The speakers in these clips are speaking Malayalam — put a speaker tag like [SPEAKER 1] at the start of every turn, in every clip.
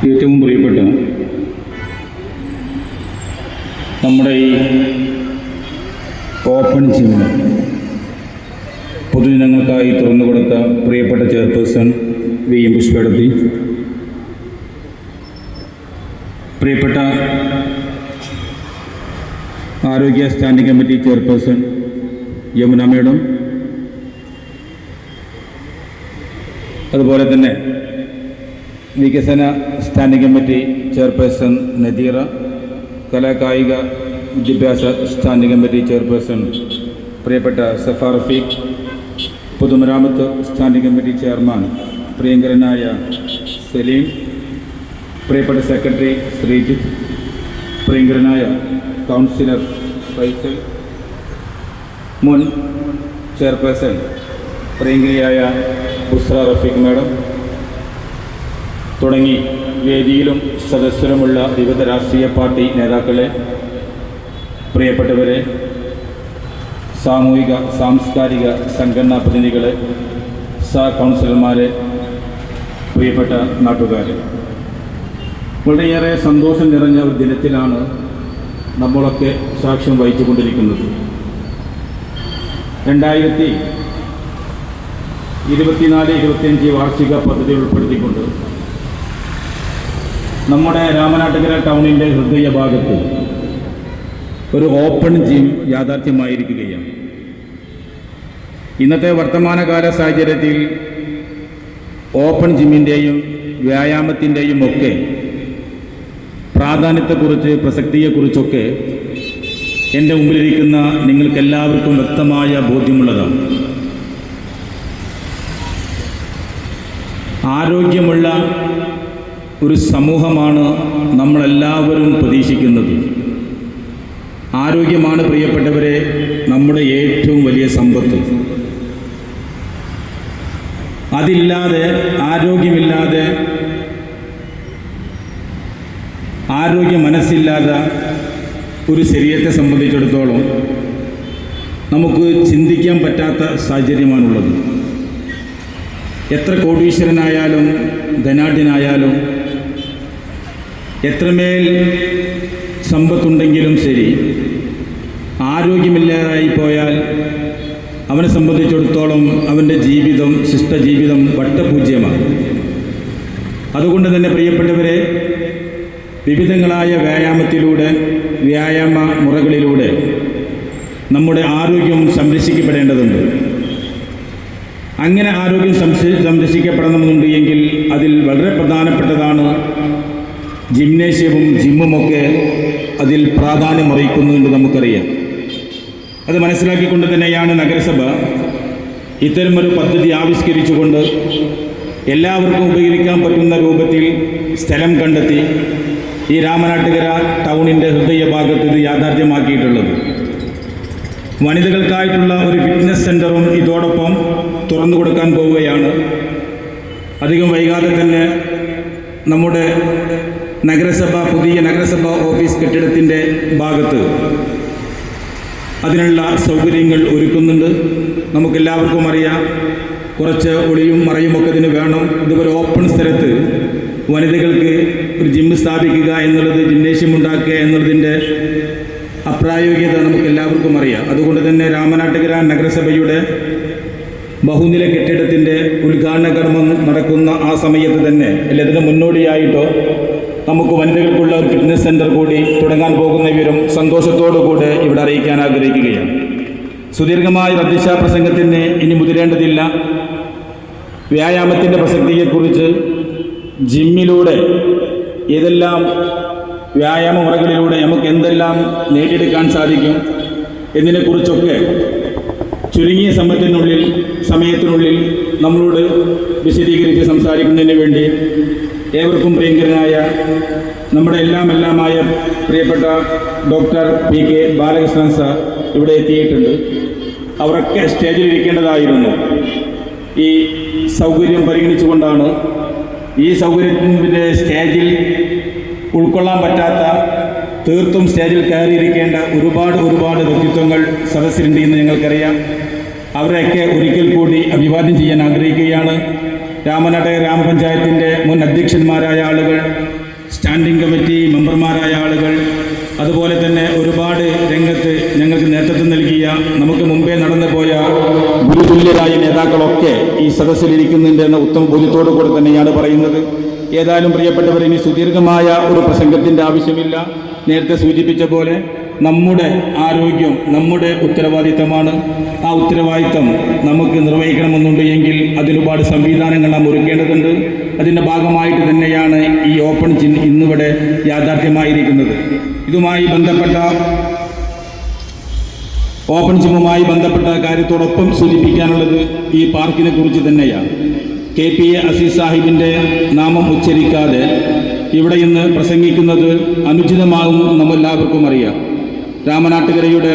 [SPEAKER 1] ഏറ്റവും പ്രിയപ്പെട്ട നമ്മുടെ ഈ ഓപ്പൺ ജിമ്മിന് പൊതുജനങ്ങൾക്കായി തുറന്നു കൊടുത്ത പ്രിയപ്പെട്ട ചെയർപേഴ്സൺ വി എം പുഷ്പേടത്തി, പ്രിയപ്പെട്ട ആരോഗ്യ standing committee chairperson Yamuna madam, അതുപോലെ തന്നെ വികസന സ്റ്റാൻഡിംഗ് കമ്മിറ്റി ചെയർപേഴ്സൺ നദീറ, കലാകായിക വിദ്യാഭ്യാസ സ്റ്റാൻഡിംഗ് കമ്മിറ്റി ചെയർപേഴ്സൺ പ്രിയപ്പെട്ട സഫ റഫീഖ്, പൊതുമരാമത്ത് സ്റ്റാൻഡിംഗ് കമ്മിറ്റി ചെയർമാൻ പ്രിയങ്കരനായ സലീം, പ്രിയപ്പെട്ട സെക്രട്ടറി ശ്രീജിത്ത്, പ്രിയങ്കരനായ കൗൺസിലർ ഫൈസൽ, മുൻ ചെയർപേഴ്സൺ പ്രിയങ്കരിയായ ബുസ്ര റഫീഖ് മാഡം തുടങ്ങി വേദിയിലും സദസ്സിലുമുള്ള വിവിധ രാഷ്ട്രീയ പാർട്ടി നേതാക്കളെ, പ്രിയപ്പെട്ടവരെ, സാമൂഹിക സാംസ്കാരിക സംഘടനാ പ്രതിനിധികളെ, കൗൺസിലർമാരെ, പ്രിയപ്പെട്ട നാട്ടുകാരെ, വളരെയേറെ സന്തോഷം നിറഞ്ഞ ഒരു ദിനത്തിലാണ് നമ്മളൊക്കെ സാക്ഷ്യം വഹിച്ചുകൊണ്ടിരിക്കുന്നത്. 2024-25 വാർഷിക പദ്ധതി ഉൾപ്പെടുത്തിക്കൊണ്ട് നമ്മുടെ രാമനാട്ടുകര ടൗണിൻ്റെ ഹൃദയഭാഗത്ത് ഒരു ഓപ്പൺ ജിം യാഥാർത്ഥ്യമായിരിക്കുകയാണ്. ഇന്നത്തെ വർത്തമാനകാല സാഹചര്യത്തിൽ ഓപ്പൺ ജിമ്മിൻ്റെയും വ്യായാമത്തിൻ്റെയും ഒക്കെ പ്രാധാന്യത്തെക്കുറിച്ച്, പ്രസക്തിയെക്കുറിച്ചൊക്കെ എൻ്റെ മുമ്പിലിരിക്കുന്ന നിങ്ങൾക്കെല്ലാവർക്കും വ്യക്തമായ ബോധ്യമുള്ളതാണ്. ആരോഗ്യമുള്ള ഒരു സമൂഹമാണ് നമ്മളെല്ലാവരും പ്രതീക്ഷിക്കുന്നത്. ആരോഗ്യമാണ് പ്രിയപ്പെട്ടവരെ നമ്മുടെ ഏറ്റവും വലിയ സമ്പത്ത്. അതില്ലാതെ, ആരോഗ്യമില്ലാതെ, മനസ്സില്ലാതെ ഒരു ശരീരത്തെ സംബന്ധിച്ചിടത്തോളം നമുക്ക് ചിന്തിക്കാൻ പറ്റാത്ത സാഹചര്യമാണുള്ളത്. എത്ര കോടീശ്വരനായാലും ധനാഢ്യനായാലും എത്രമേൽ സമ്പത്തുണ്ടെങ്കിലും ശരി, ആരോഗ്യമില്ലാതായി പോയാൽ അവനെ സംബന്ധിച്ചിടത്തോളം അവൻ്റെ ജീവിതം, ശിഷ്ടജീവിതം വട്ടപൂജ്യമാണ്. അതുകൊണ്ട് തന്നെ പ്രിയപ്പെട്ടവരെ, വിവിധങ്ങളായ വ്യായാമ മുറകളിലൂടെ നമ്മുടെ ആരോഗ്യം സംരക്ഷിക്കപ്പെടേണ്ടതുണ്ട്. അങ്ങനെ ആരോഗ്യം സംരക്ഷിക്കപ്പെടണമെന്നുണ്ട് എങ്കിൽ അതിൽ വളരെ പ്രധാനപ്പെട്ടതാണ് ജിംനേഷ്യവും ജിമ്മുമൊക്കെ അതിൽ പ്രാധാന്യം അറിയിക്കുന്നുണ്ട് നമുക്കറിയാം. അത് മനസ്സിലാക്കിക്കൊണ്ട് തന്നെയാണ് നഗരസഭ ഇത്തരമൊരു പദ്ധതി ആവിഷ്കരിച്ചുകൊണ്ട് എല്ലാവർക്കും ഉപകരിക്കാൻ പറ്റുന്ന രൂപത്തിൽ സ്ഥലം കണ്ടെത്തി ഈ രാമനാട്ടുകര ടൗണിൻ്റെ ഹൃദയഭാഗത്ത് ഇത് യാഥാർത്ഥ്യമാക്കിയിട്ടുള്ളത്. വനിതകൾക്കായിട്ടുള്ള ഒരു ഫിറ്റ്നസ് സെൻ്ററും ഇതോടൊപ്പം തുറന്നു കൊടുക്കാൻ പോവുകയാണ്. അധികം വൈകാതെ തന്നെ നമ്മുടെ പുതിയ നഗരസഭ ഓഫീസ് കെട്ടിടത്തിൻ്റെ ഭാഗത്ത് അതിനുള്ള സൗകര്യങ്ങൾ ഒരുക്കുന്നുണ്ട്. നമുക്കെല്ലാവർക്കും അറിയാം, കുറച്ച് ഒളിയും മറയുമൊക്കെ ഇതിന് വേണം. ഇതുപോലെ ഓപ്പൺ സ്ഥലത്ത് വനിതകൾക്ക് ഒരു ജിം സ്ഥാപിക്കുക എന്നുള്ളത്, ജിംനേഷ്യം ഉണ്ടാക്കുക എന്നുള്ളതിൻ്റെ അപ്രായോഗികത നമുക്കെല്ലാവർക്കും അറിയാം. അതുകൊണ്ട് തന്നെ രാമനാട്ടുകര നഗരസഭയുടെ ബഹുനില കെട്ടിടത്തിൻ്റെ ഉദ്ഘാടന കർമ്മം നടക്കുന്ന ആ സമയത്ത് തന്നെ, ഇതിന് മുന്നോടിയായിട്ടോ നമുക്ക് വനിതകൾക്കുള്ള ഒരു ഫിറ്റ്നസ് സെൻ്റർ കൂടി തുടങ്ങാൻ പോകുന്ന വിവരം സന്തോഷത്തോടുകൂടെ ഇവിടെ അറിയിക്കാൻ ആഗ്രഹിക്കുകയാണ്. സുദീർഘമായ റദ്ദിശാ പ്രസംഗത്തിന് ഇനി മുതിരേണ്ടതില്ല. വ്യായാമത്തിൻ്റെ പ്രസക്തിയെക്കുറിച്ച്, ജിമ്മിലൂടെ ഏതെല്ലാം വ്യായാമ മുറകളിലൂടെ നമുക്ക് എന്തെല്ലാം നേടിയെടുക്കാൻ സാധിക്കും എന്നതിനെക്കുറിച്ചൊക്കെ ചുരുങ്ങിയ സമയത്തിനുള്ളിൽ നമ്മളോട് വിശദീകരിച്ച് സംസാരിക്കുന്നതിന് വേണ്ടി ഏവർക്കും പ്രിയങ്കരനായ നമ്മുടെ എല്ലാമായ പ്രിയപ്പെട്ട ഡോക്ടർ PK ബാലകൃഷ്ണൻ സാർ ഇവിടെ എത്തിയിട്ടുണ്ട്. അവരൊക്കെ സ്റ്റേജിൽ ഇരിക്കേണ്ടതായിരുന്നു. ഈ സൗകര്യം പരിഗണിച്ചുകൊണ്ടാണ് ഈ സൗകര്യത്തിൻ്റെ സ്റ്റേജിൽ ഉൾക്കൊള്ളാൻ പറ്റാത്ത, തീർത്തും സ്റ്റേജിൽ കയറിയിരിക്കേണ്ട ഒരുപാട് വ്യക്തിത്വങ്ങൾ സദസ്സിലുണ്ട് എന്ന് ഞങ്ങൾക്കറിയാം. അവരെയൊക്കെ ഒരിക്കൽ കൂടി അഭിവാദ്യം ചെയ്യാൻ ആഗ്രഹിക്കുകയാണ്. രാമനാട്ടുകര ഗ്രാമപഞ്ചായത്തിൻ്റെ മുൻ അധ്യക്ഷന്മാരായ ആളുകൾ, ഈ സദസ്സിലിരിക്കുന്നുണ്ട് എന്ന ഉത്തമ ബോധ്യത്തോടു കൂടെ തന്നെയാണ് പറയുന്നത്. ഏതായാലും പ്രിയപ്പെട്ടവർ, ഇനി സുദീർഘമായ ഒരു പ്രസംഗത്തിൻ്റെ ആവശ്യമില്ല. നേരത്തെ സൂചിപ്പിച്ച പോലെ നമ്മുടെ ആരോഗ്യം നമ്മുടെ ഉത്തരവാദിത്തമാണ്. ആ ഉത്തരവാദിത്തം നമുക്ക് നിർവഹിക്കണമെന്നുണ്ട് എങ്കിൽ അതിലൊരുപാട് സംവിധാനങ്ങൾ നാം ഒരുക്കേണ്ടതുണ്ട്. അതിൻ്റെ ഭാഗമായിട്ട് തന്നെയാണ് ഈ ഓപ്പൺ ജിം ഇന്നിവിടെ യാഥാർത്ഥ്യമായിരിക്കുന്നത്. ഇതുമായി ബന്ധപ്പെട്ട ഓപ്പൺ ജിമ്മുമായി ബന്ധപ്പെട്ട കാര്യത്തോടൊപ്പം സൂചിപ്പിക്കാനുള്ളത് ഈ പാർക്കിനെ കുറിച്ച് തന്നെയാണ്. KPA അസീസ് സാഹിബിൻ്റെ നാമം ഉച്ചരിക്കാതെ ഇവിടെ ഇന്ന് പ്രസംഗിക്കുന്നത് അനുചിതമാകും നമ്മെല്ലാവർക്കും അറിയാം. രാമനാട്ടുകരയുടെ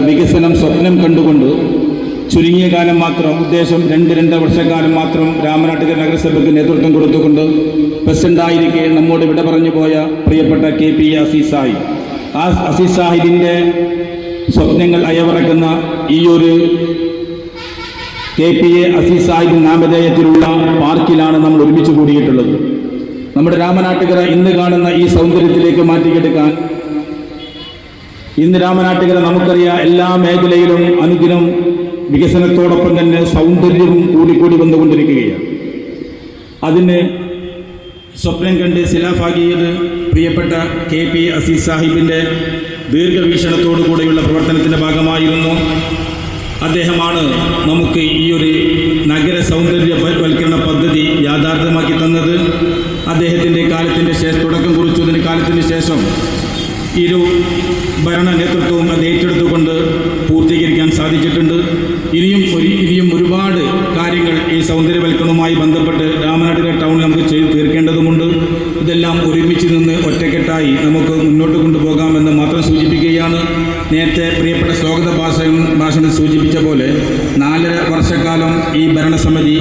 [SPEAKER 1] വികസനം സ്വപ്നം കണ്ടുകൊണ്ട് ചുരുങ്ങിയ കാലം മാത്രം, ഉദ്ദേശം 2-2.5 വർഷക്കാലം മാത്രം രാമനാട്ടുകര നഗരസഭയ്ക്ക് നേതൃത്വം കൊടുത്തുകൊണ്ട് പ്രസിഡന്റായിരിക്കെ നമ്മോട് വിട പറഞ്ഞു പോയ പ്രിയപ്പെട്ട KPA അസീസ് സാഹിബ്, ആ അസീസ് സാഹിബിൻ്റെ സ്വപ്നങ്ങൾ അയവിറക്കുന്ന ഈ ഒരു KPA അസീസ് സാഹിബ് നാമധേയത്തിലുള്ള പാർക്കിലാണ് നമ്മൾ ഒരുമിച്ച് കൂടിയിട്ടുള്ളത്. നമ്മുടെ രാമനാട്ടുകര ഇന്ന് കാണുന്ന ഈ സൗന്ദര്യത്തിലേക്ക് മാറ്റിയെടുക്കാൻ ഇന്ന് രാമനാട്ടുകര നമുക്കറിയാം എല്ലാ മേഖലയിലും അനുദിനം വികസനത്തോടൊപ്പം തന്നെ സൗന്ദര്യവും കൂടിക്കൂടി വന്നുകൊണ്ടിരിക്കുകയാണ്. അതിന് സ്വപ്നം കണ്ട് ശിലാഫാക്കിയത് പ്രിയപ്പെട്ട KPA അസീസ് സാഹിബിൻ്റെ ദീർഘവീക്ഷണത്തോടു കൂടെയുള്ള പ്രവർത്തനത്തിൻ്റെ ഭാഗമായിരുന്നു. അദ്ദേഹമാണ് നമുക്ക് ഈ ഒരു നഗര സൗന്ദര്യവൽക്കരണ പദ്ധതി യാഥാർത്ഥ്യമാക്കി തന്നത്. അദ്ദേഹത്തിൻ്റെ കാലത്തിൻ്റെ ശേഷം തുടക്കം കുറിച്ചതിന് കാലത്തിന് ശേഷം ഇരു ഭരണ നേതൃത്വവും അത് ഏറ്റെടുത്തുകൊണ്ട് പൂർത്തീകരിക്കാൻ സാധിച്ചിട്ടുണ്ട്. ഇനിയും ഒരുപാട് കാര്യങ്ങൾ ഈ സൗന്ദര്യവൽക്കരണവുമായി ബന്ധപ്പെട്ട് രാമനാട്ടുകര ടൗണിൽ നമുക്ക് ചെയ്ത് തീർക്കേണ്ടതുമുണ്ട്. ഇതെല്ലാം ഒരുമിച്ച് നിന്ന് ഒറ്റക്കെട്ടായി നമുക്ക് മുന്നോട്ട് കൊണ്ടുപോകാമെന്ന് മാത്രം സൂചിപ്പിക്കുകയാണ്. നേരത്തെ പ്രിയപ്പെട്ട സ്വാഗത ഭാഷണം സൂചിപ്പിച്ച പോലെ 4.5 വർഷക്കാലം ഈ ഭരണസമിതി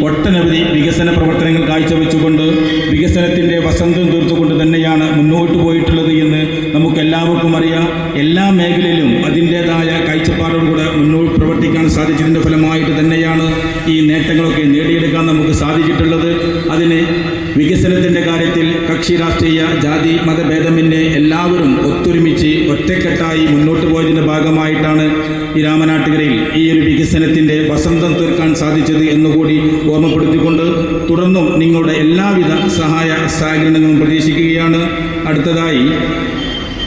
[SPEAKER 1] ഒട്ടനവധി വികസന പ്രവർത്തനങ്ങൾ കാഴ്ചവെച്ചുകൊണ്ട് വികസനത്തിൻ്റെ വസന്തം തീർത്തുകൊണ്ട് തന്നെയാണ് മുന്നോട്ട് പോയിട്ടുള്ളത് എന്ന് നമുക്കെല്ലാവർക്കും അറിയാം. എല്ലാ മേഖലയിലും അതിൻ്റേതായ കാഴ്ചപ്പാടോടുകൂടെ മുന്നോട്ട് പ്രവർത്തിക്കാൻ സാധിച്ചതിൻ്റെ ഫലമായിട്ട് തന്നെയാണ് ഈ നേട്ടങ്ങളൊക്കെ നേടിയെടുക്കാൻ നമുക്ക് സാധിച്ചിട്ടുള്ളത്. അതിന് വികസനത്തിൻ്റെ കാര്യത്തിൽ കക്ഷി രാഷ്ട്രീയ ജാതി മതഭേദമന്യേ എല്ലാവരും ഒത്തൊരുമിച്ച് ഒറ്റക്കെട്ടായി മുന്നോട്ട് പോയതിൻ്റെ ഭാഗമായിട്ടാണ് ഈ രാമനാട്ടുകരയിൽ ഈ ഒരു വികസനത്തിൻ്റെ വസന്തം തീർക്കാൻ സാധിച്ചത് എന്നുകൂടി ഓർമ്മപ്പെടുത്തിക്കൊണ്ട് തുടർന്നും നിങ്ങളുടെ എല്ലാവിധ സഹായ സഹകരണങ്ങളും പ്രതീക്ഷിക്കുകയാണ്. അടുത്തതായി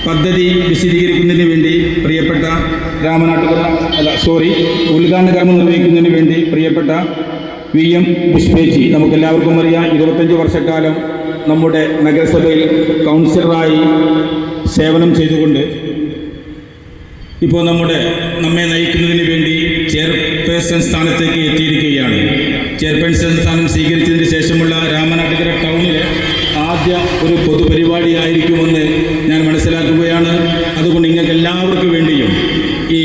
[SPEAKER 1] പദ്ധതി വിശദീകരിക്കുന്നതിന് വേണ്ടി പ്രിയപ്പെട്ട ഉദ്ഘാടന കർമ്മം നിർവഹിക്കുന്നതിന് വേണ്ടി പ്രിയപ്പെട്ട VM പുഷ്പേജി, നമുക്കെല്ലാവർക്കും അറിയാം 25 വർഷക്കാലം നമ്മുടെ നഗരസഭയിൽ കൗൺസിലറായി സേവനം ചെയ്തുകൊണ്ട് ഇപ്പോൾ നമ്മെ നയിക്കുന്നതിന് വേണ്ടി ചെയർപേഴ്സൺ സ്ഥാനത്തേക്ക് എത്തിയിരിക്കുകയാണ്. ചെയർപേഴ്സൺ സ്ഥാനം സ്വീകരിച്ചതിന് ശേഷമുള്ള രാമനാട്ടുകര ടൗണിലെ ആദ്യ ഒരു പൊതുപരിപാടിയായിരിക്കുമെന്ന് ഞാൻ മനസ്സിലാക്കുകയാണ്. അതുകൊണ്ട് നിങ്ങൾക്ക് എല്ലാവർക്കും വേണ്ടിയും ഈ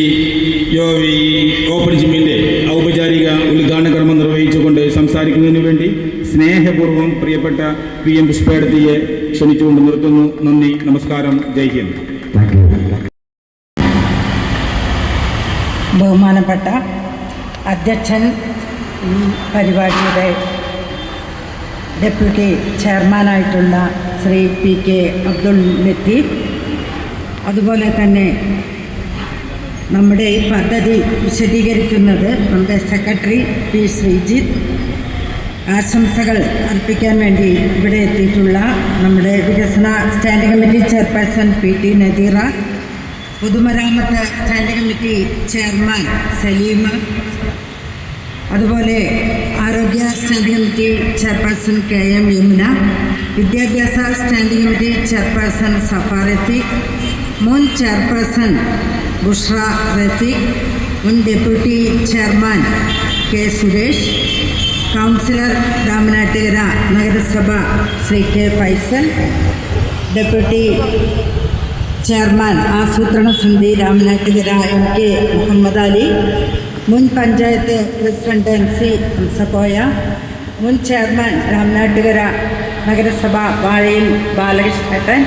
[SPEAKER 1] ഓപ്പൺ ജിമ്മിൻ്റെ ഔപചാരിക ഉദ്ഘാടന കർമ്മം നിർവഹിച്ചുകൊണ്ട് സംസാരിക്കുന്നതിന് വേണ്ടി സ്നേഹപൂർവ്വം പ്രിയപ്പെട്ട VM പുഷ്പേടത്തിയെ ക്ഷണിച്ചുകൊണ്ട് നിർത്തുന്നു. നന്ദി, നമസ്കാരം, ജയ് ഹിന്ദ്.
[SPEAKER 2] ബഹുമാനപ്പെട്ട അധ്യക്ഷൻ, ഈ പരിപാടിയുടെ ഡെപ്യൂട്ടി ചെയർമാനായിട്ടുള്ള ശ്രീ PK അബ്ദുൽ ലത്തീഫ്, അതുപോലെ തന്നെ നമ്മുടെ ഈ പദ്ധതി വിശദീകരിക്കുന്നത് നമ്മുടെ സെക്രട്ടറി P. ശ്രീജിത്ത്, ആശംസകൾ അർപ്പിക്കാൻ വേണ്ടി ഇവിടെ എത്തിയിട്ടുള്ള നമ്മുടെ വികസന standing committee chairperson PT Nadira, പൊതുമരാമത്ത് സ്റ്റാൻഡിംഗ് കമ്മിറ്റി ചെയർമാൻ സലീമ, അതുപോലെ ആരോഗ്യ standing committee chairperson KM Yamuna, വിദ്യാഭ്യാസ standing committee chairperson Safa Rafeeq, മുൻ ചെയർപേഴ്സൺ ബുഷ്ര റഫീഖ്, മുൻ deputy chairman K. Suresh, councillor Ramanattukara നഗരസഭ Shri K. Faisal, deputy chairman ആസൂത്രണ സമിതി രാമനാട്ടുകര MK മുഹമ്മദ് അലി, മുൻ പഞ്ചായത്ത് പ്രസിഡന്റ് NC ഹംസക്കോയ, മുൻ ചെയർമാൻ രാമനാട്ടുകര നഗരസഭ വാഴയിൽ Balakrishnan,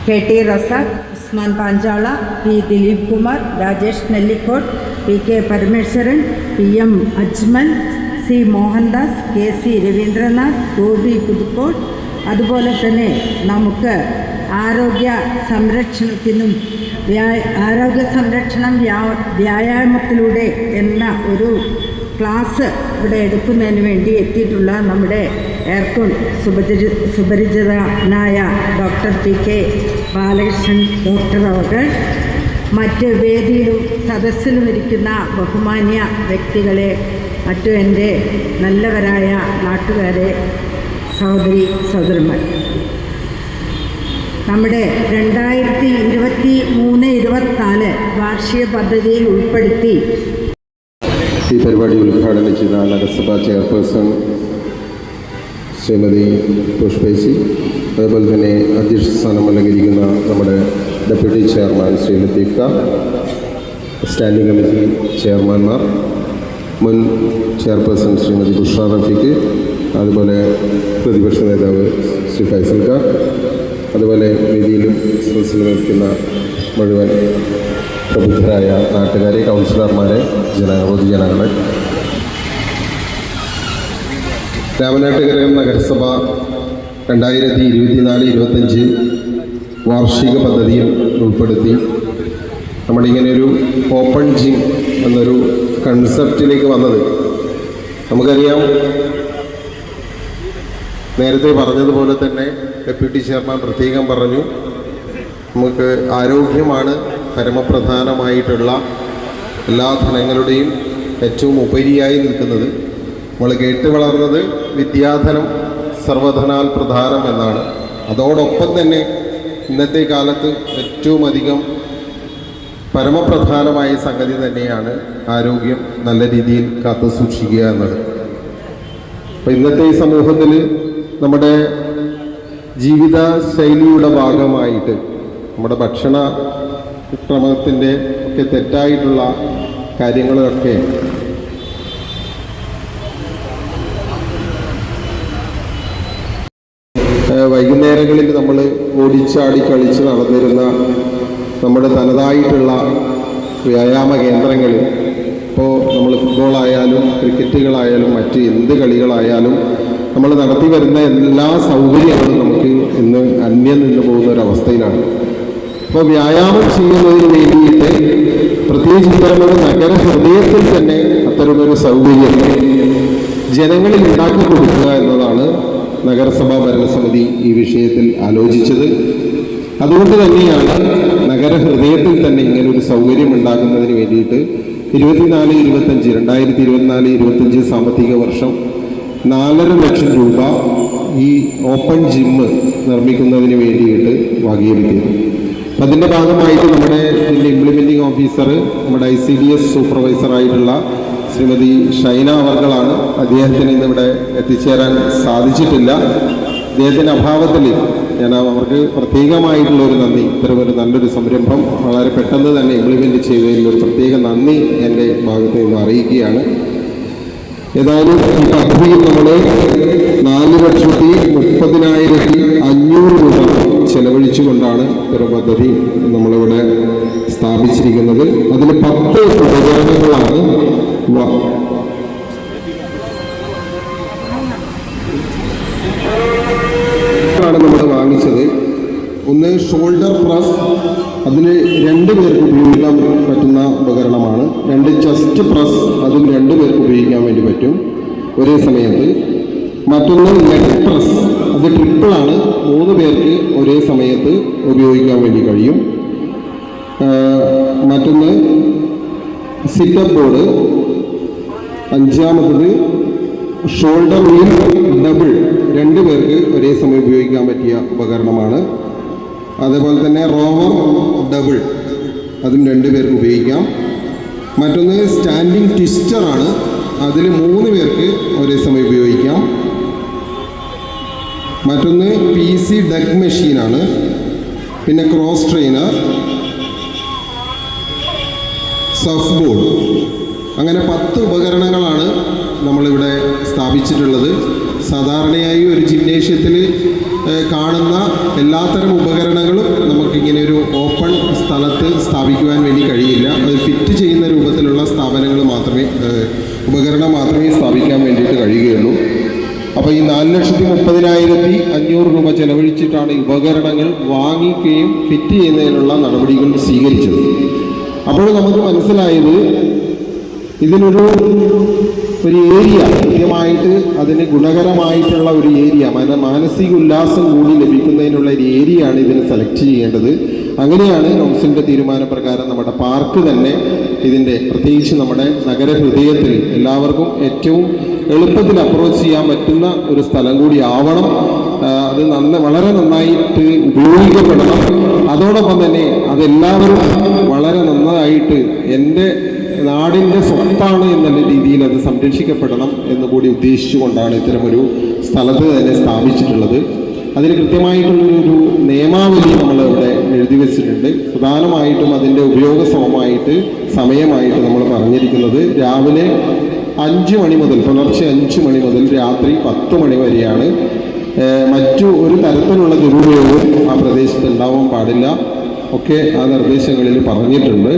[SPEAKER 2] KT Razak, Usman പാഞ്ചാള, P. Dileep Kumar, Rajesh Nellikottu, PK Parameswaran, PM Ajmal, C. Mohandas, KC Ravindranath, Gopi Puthukkott, അതുപോലെ തന്നെ നമുക്ക് ആരോഗ്യ സംരക്ഷണത്തിനും ആരോഗ്യ സംരക്ഷണം വ്യായാമത്തിലൂടെ എന്ന ഒരു ക്ലാസ് ഇവിടെ എടുക്കുന്നതിന് വേണ്ടി എത്തിയിട്ടുള്ള നമ്മുടെ ഏർക്കും സുപരിചിതനായ ഡോക്ടർ PK ബാലകൃഷ്ണൻ ഡോക്ടർ അവർ, മറ്റ് വേദിയിലും സദസ്സിലും ഇരിക്കുന്ന ബഹുമാന്യ വ്യക്തികളെ, മറ്റു എൻ്റെ നല്ലവരായ നാട്ടുകാരെ, സഹോദരി സഹോദരന്മാർ, നമ്മുടെ 2023-24 വാർഷിക പദ്ധതിയിൽ ഉൾപ്പെടുത്തി
[SPEAKER 3] ഈ പരിപാടി ഉദ്ഘാടനം ചെയ്ത നഗരസഭാ ചെയർപേഴ്സൺ ശ്രീമതി പുഷ്പേശി, അതുപോലെ തന്നെ അധ്യക്ഷ സ്ഥാനം അലങ്കരിക്കുന്ന നമ്മുടെ deputy chairman Shri Latheef Khan, standing committee ചെയർമാൻമാർ, മുൻ ചെയർപേഴ്സൺ ശ്രീമതി ബുഷ്ര റഫീഖ്, അതുപോലെ പ്രതിപക്ഷ നേതാവ് ശ്രീ ഫൈസൽ ഖാൻ, അതുപോലെ വേദിയിലും സദസ്സിലും നിൽക്കുന്ന മുഴുവൻ പ്രബുദ്ധരായ നാട്ടുകാരെ, കൗൺസിലർമാരെ, പൊതുജനങ്ങളെ, രാമനാട്ടുകര നഗരസഭ 2024-25 വാർഷിക പദ്ധതിയിൽ ഉൾപ്പെടുത്തി നമ്മളിങ്ങനെയൊരു ഓപ്പൺ ജിം എന്നൊരു കൺസെപ്റ്റിലേക്ക് വന്നത്. നമുക്കറിയാം, നേരത്തെ പറഞ്ഞതുപോലെ തന്നെ ഡെപ്യൂട്ടി ചെയർമാൻ പ്രത്യേകം പറഞ്ഞു, നമുക്ക് ആരോഗ്യമാണ് പരമപ്രധാനമായിട്ടുള്ള എല്ലാ ധനങ്ങളുടെയും ഏറ്റവും ഉപരിയായി നിൽക്കുന്നത്. നമ്മൾ കേട്ട് വളർന്നത് വിദ്യാധനം സർവധനാൽ പ്രധാനം എന്നാണ്. അതോടൊപ്പം തന്നെ ഇന്നത്തെ കാലത്ത് ഏറ്റവും അധികം പരമപ്രധാനമായ സംഗതി തന്നെയാണ് ആരോഗ്യം നല്ല രീതിയിൽ കാത്തു സൂക്ഷിക്കുക എന്നത്. അപ്പോൾ ഇന്നത്തെ ഈ സമൂഹത്തിൽ നമ്മുടെ ജീവിത ശൈലിയുടെ ഭാഗമായിട്ട് നമ്മുടെ ഭക്ഷണ ക്രമത്തിൻ്റെ ഒക്കെ തെറ്റായിട്ടുള്ള കാര്യങ്ങളൊക്കെ വൈകുന്നേരങ്ങളിൽ നമ്മൾ ഓടിച്ചാടി കളിച്ച് നടന്നിരുന്ന നമ്മുടെ തനതായിട്ടുള്ള വ്യായാമ കേന്ദ്രങ്ങളിൽ, ഇപ്പോൾ നമ്മൾ ഫുട്ബോളായാലും ക്രിക്കറ്റുകളായാലും മറ്റ് എന്ത് കളികളായാലും നമ്മൾ നടത്തി വരുന്ന എല്ലാ സൗകര്യങ്ങളും നമുക്ക് ഇന്ന് അന്യം നിന്ന് പോകുന്ന ഒരവസ്ഥയിലാണ്. അപ്പോൾ വ്യായാമം ചെയ്യുന്നതിന് വേണ്ടിയിട്ട് പ്രത്യേകിച്ച് ഇത്തരമൊരു നഗര ഹൃദയത്തിൽ തന്നെ അത്തരമൊരു സൗകര്യം ജനങ്ങളിൽ ഉണ്ടാക്കി കൊടുക്കുക എന്നതാണ് നഗരസഭാ ഭരണസമിതി ഈ വിഷയത്തിൽ ആലോചിച്ചത്. അതുകൊണ്ട് തന്നെയാണ് നഗര ഹൃദയത്തിൽ തന്നെ ഇങ്ങനൊരു സൗകര്യം ഉണ്ടാക്കുന്നതിന് വേണ്ടിയിട്ട് 2024-25 സാമ്പത്തിക വർഷം 4.5 ലക്ഷം രൂപ ഈ ഓപ്പൺ ജിമ്മ് നിർമ്മിക്കുന്നതിന് വേണ്ടിയിട്ട് വകയിരുത്തിയത്. അതിൻ്റെ ഭാഗമായിട്ട് നമ്മുടെ ഇതിൻ്റെ ഇംപ്ലിമെൻറ്റിംഗ് ഓഫീസർ, നമ്മുടെ ICDS സൂപ്പർവൈസറായിട്ടുള്ള ശ്രീമതി ഷൈന അവർകളാണ്. അദ്ദേഹത്തിന് ഇന്നിവിടെ എത്തിച്ചേരാൻ സാധിച്ചിട്ടില്ല. അദ്ദേഹത്തിൻ്റെ അഭാവത്തിൽ ഞാൻ അവർക്ക് പ്രത്യേകമായിട്ടുള്ളൊരു നന്ദി, ഇത്തരമൊരു നല്ലൊരു സംരംഭം വളരെ പെട്ടെന്ന് തന്നെ ഇംപ്ലിമെൻറ്റ് ചെയ്തതിൽ ഒരു പ്രത്യേക നന്ദി എൻ്റെ ഭാഗത്ത് നിന്ന് അറിയിക്കുകയാണ്. ഏതായാലും ഈ പദ്ധതിയിൽ നമ്മൾ 4,30,500 രൂപ ചെലവഴിച്ചുകൊണ്ടാണ് ഒരു പദ്ധതി നമ്മളിവിടെ സ്ഥാപിച്ചിരിക്കുന്നത്. അതിൽ 10 ഉപകരണങ്ങളാണ് നമ്മൾ വാങ്ങിച്ചത്. ഒന്ന് ഷോൾഡർ പ്രസ്, അതിന് 2 പേർക്ക് ഉപയോഗിക്കാൻ പറ്റുന്ന ഉപകരണമാണ്. 2 ചെസ്റ്റ് പ്രസ്, അതും 2 പേർക്ക് ഉപയോഗിക്കാൻ വേണ്ടി പറ്റും ഒരേ സമയത്ത്. മറ്റൊന്ന് ലെഗ് പ്രസ്, അത് ട്രിപ്പിളാണ്, 3 പേർക്ക് ഒരേ സമയത്ത് ഉപയോഗിക്കാൻ വേണ്ടി കഴിയും. മറ്റൊന്ന് സിറ്റപ്പ് ബോർഡ്. 5-മത്തത് ഷോൾഡർ വീൽ ഡബിൾ, 2 പേർക്ക് ഒരേ സമയം ഉപയോഗിക്കാൻ പറ്റിയ ഉപകരണമാണ്. അതേപോലെ തന്നെ റോവർ ഡബിൾ, അതും 2 പേർക്ക് ഉപയോഗിക്കാം. മറ്റൊന്ന് സ്റ്റാൻഡിങ് ട്വിസ്റ്ററാണ്, അതിൽ 3 പേർക്ക് ഒരേ സമയം ഉപയോഗിക്കാം. മറ്റൊന്ന് PC ഡക്ക് മെഷീനാണ്. പിന്നെ ക്രോസ് ട്രെയിനർ, സഫ് ബോർഡ്, അങ്ങനെ 10 ഉപകരണങ്ങളാണ് നമ്മളിവിടെ സ്ഥാപിച്ചിട്ടുള്ളത്. സാധാരണയായി ഒരു ജിംനേഷ്യത്തിൽ കാണുന്ന എല്ലാത്തരം ഉപകരണങ്ങളും നമുക്കിങ്ങനെ ഒരു ഓപ്പൺ സ്ഥലത്ത് സ്ഥാപിക്കുവാൻ വേണ്ടി കഴിയില്ല. അത് ഫിറ്റ് ചെയ്യുന്ന രൂപത്തിലുള്ള സ്ഥാപനങ്ങൾ മാത്രമേ ഉപകരണം മാത്രമേ സ്ഥാപിക്കാൻ വേണ്ടിയിട്ട് കഴിയുകയുള്ളൂ. അപ്പോൾ ഈ 4,30,500 രൂപ ചെലവഴിച്ചിട്ടാണ് ഈ ഉപകരണങ്ങൾ വാങ്ങിക്കുകയും ഫിറ്റ് ചെയ്യുന്നതിനുള്ള നടപടികൾ സ്വീകരിച്ചത്. അപ്പോൾ നമുക്ക് മനസ്സിലായത് ഇതിനൊരു ഏരിയ കൃത്യമായിട്ട് അതിന് ഗുണകരമായിട്ടുള്ള ഒരു ഏരിയ, മാനസിക ഉല്ലാസം കൂടി ലഭിക്കുന്നതിനുള്ള ഒരു ഏരിയയാണ് ഇതിന് സെലക്ട് ചെയ്യേണ്ടത്. അങ്ങനെയാണ് കൗൺസിലിൻ്റെ തീരുമാനപ്രകാരം നമ്മുടെ പാർക്ക് തന്നെ ഇതിൻ്റെ, പ്രത്യേകിച്ച് നമ്മുടെ നഗരഹൃദയത്തിൽ എല്ലാവർക്കും ഏറ്റവും എളുപ്പത്തിൽ അപ്രോച്ച് ചെയ്യാൻ പറ്റുന്ന ഒരു സ്ഥലം കൂടി ആവണം. അത് വളരെ നന്നായിട്ട് ഉപയോഗിക്കപ്പെടണം. അതോടൊപ്പം തന്നെ അതെല്ലാവരും വളരെ നന്നായിട്ട് എൻ്റെ നാടിൻ്റെ സ്വത്താണ് എന്നുള്ള രീതിയിൽ അത് സംരക്ഷിക്കപ്പെടണം എന്നുകൂടി ഉദ്ദേശിച്ചുകൊണ്ടാണ് ഇത്തരമൊരു സ്ഥലത്ത് തന്നെ സ്ഥാപിച്ചിട്ടുള്ളത്. അതിന് കൃത്യമായിട്ടുള്ളൊരു നിയമാവലി നമ്മൾ ഇവിടെ എഴുതി വെച്ചിട്ടുണ്ട്. പ്രധാനമായിട്ടും അതിൻ്റെ ഉപയോഗസമമായിട്ട് സമയമായിട്ട് നമ്മൾ പറഞ്ഞിരിക്കുന്നത് രാവിലെ 5 മണി മുതൽ, പുലർച്ചെ 5 മണി മുതൽ രാത്രി 10 മണി വരെയാണ്. മറ്റു ഒരു തരത്തിലുള്ള ദുരുപയോഗവും ആ പ്രദേശത്ത് ഉണ്ടാവാൻ പാടില്ല ഒക്കെ ആ നിർദ്ദേശങ്ങളിൽ പറഞ്ഞിട്ടുണ്ട്.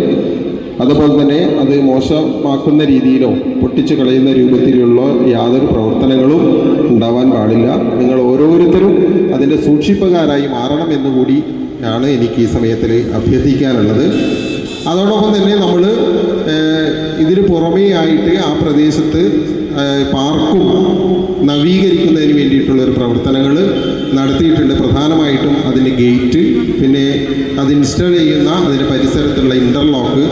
[SPEAKER 3] അതുപോലെ തന്നെ അത് മോശമാക്കുന്ന രീതിയിലോ പൊട്ടിച്ചു കളയുന്ന രൂപത്തിലുള്ള യാതൊരു പ്രവർത്തനങ്ങളും ഉണ്ടാവാൻ പാടില്ല. നിങ്ങൾ ഓരോരുത്തരും അതിൻ്റെ സൂക്ഷിപ്പുകാരായി മാറണമെന്ന് കൂടി ആണ് എനിക്ക് ഈ സമയത്തിൽ അഭ്യർത്ഥിക്കാനുള്ളത്. അതോടൊപ്പം തന്നെ നമ്മൾ ഇതിന് പുറമേ ആയിട്ട് ആ പ്രദേശത്ത് പാർക്കും നവീകരിക്കുന്നതിന് വേണ്ടിയിട്ടുള്ളൊരു പ്രവർത്തനങ്ങൾ നടത്തിയിട്ടുണ്ട്. പ്രധാനമായിട്ടും അതിൻ്റെ ഗേറ്റ്, പിന്നെ അത് ഇൻസ്റ്റാൾ ചെയ്യുന്ന അതിൻ്റെ പരിസരത്തുള്ള ഇൻ്റർലോക്ക്,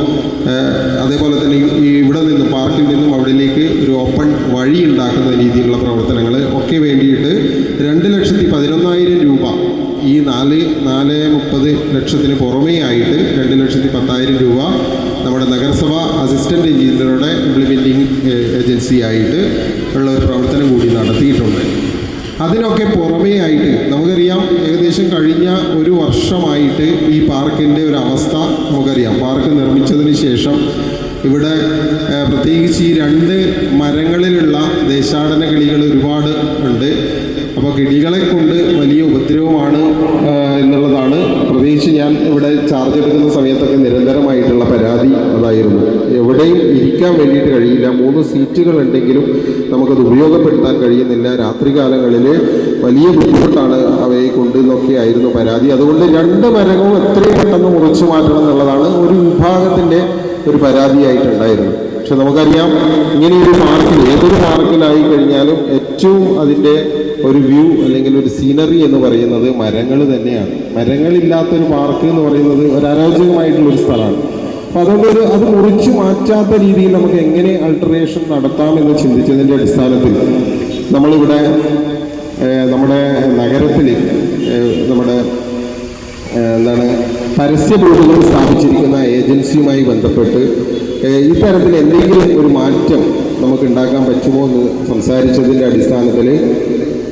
[SPEAKER 3] അതേപോലെ തന്നെ ഇവിടെ നിന്നും പാർക്കിൽ നിന്നും അവിടേക്ക് ഒരു ഓപ്പൺ വഴി ഉണ്ടാക്കുന്ന രീതിയിലുള്ള പ്രവർത്തനങ്ങൾ ഒക്കെ വേണ്ടിയിട്ട് 2,11,000 രൂപ ഈ 4.30 ലക്ഷത്തിന് പുറമേ ആയിട്ട് 2,10,000 രൂപ നമ്മുടെ നഗരസഭ അസിസ്റ്റൻ്റ് എഞ്ചിനീയറുടെ ഇംപ്ലിമെൻറ്റിംഗ് ഏജൻസി ആയിട്ട് ഉള്ള ഒരു പ്രവർത്തനം കൂടി നടത്തിയിട്ടുണ്ട്. അതിനൊക്കെ പുറമേ ആയിട്ട് നമുക്കറിയാം, ഏകദേശം കഴിഞ്ഞ ഒരു വർഷമായിട്ട് ഈ പാർക്കിൻ്റെ ഒരു അവസ്ഥ നമുക്കറിയാം. പാർക്ക് നിർമ്മിച്ചതിന് ശേഷം ഇവിടെ പ്രത്യേകിച്ച് ഈ 2 മരങ്ങളിലുള്ള ദേശാടന കിളികൾ ഒരുപാട് ഉണ്ട്. അപ്പോൾ കിളികളെ കൊണ്ട് വലിയ ഉപദ്രവമാണ് എന്നുള്ളതാണ്. പ്രത്യേകിച്ച് ഞാൻ ഇവിടെ ചാർജ് എടുക്കുന്ന സമയത്തൊക്കെ നിരന്തരമായിട്ടുള്ള പരാതി അതായിരുന്നു. എവിടെയും ഇരിക്കാൻ വേണ്ടിയിട്ട് കഴിയില്ല. 3 സീറ്റുകൾ ഉണ്ടെങ്കിലും നമുക്കത് ഉപയോഗപ്പെടുത്താൻ കഴിയുന്നില്ല. രാത്രികാലങ്ങളിൽ വലിയ ബുദ്ധിമുട്ടാണ് അവയെ കൊണ്ട് എന്നൊക്കെ ആയിരുന്നു പരാതി. അതുകൊണ്ട് 2 മരങ്ങളും എത്രയും പെട്ടെന്ന് മുറിച്ചു മാറ്റണം എന്നുള്ളതാണ് ഒരു വിഭാഗത്തിൻ്റെ ഒരു പരാതിയായിട്ടുണ്ടായിരുന്നു. പക്ഷെ നമുക്കറിയാം, ഇങ്ങനെയൊരു പാർക്കിൽ, ഏതൊരു പാർക്കിലായി കഴിഞ്ഞാലും ഏറ്റവും അതിൻ്റെ ഒരു വ്യൂ അല്ലെങ്കിൽ ഒരു സീനറി എന്ന് പറയുന്നത് മരങ്ങൾ തന്നെയാണ്. മരങ്ങളില്ലാത്തൊരു പാർക്ക് എന്ന് പറയുന്നത് ഒരു അരോചകമായിട്ടുള്ളൊരു സ്ഥലമാണ്. അപ്പോൾ അതുകൊണ്ട് അത് മുറിച്ചു മാറ്റാത്ത രീതിയിൽ നമുക്ക് എങ്ങനെ അൾട്ടറേഷൻ നടത്താമെന്ന് ചിന്തിച്ചതിൻ്റെ അടിസ്ഥാനത്തിൽ നമ്മളിവിടെ നമ്മുടെ നഗരത്തിൽ നമ്മുടെ പരസ്യ ബോർഡുകൾ സ്ഥാപിച്ചിരിക്കുന്ന ഏജൻസിയുമായി ബന്ധപ്പെട്ട് ഇത്തരത്തിൽ എന്തെങ്കിലും ഒരു മാറ്റം നമുക്ക് ഉണ്ടാക്കാൻ പറ്റുമോ എന്ന് സംസാരിച്ചതിൻ്റെ അടിസ്ഥാനത്തിൽ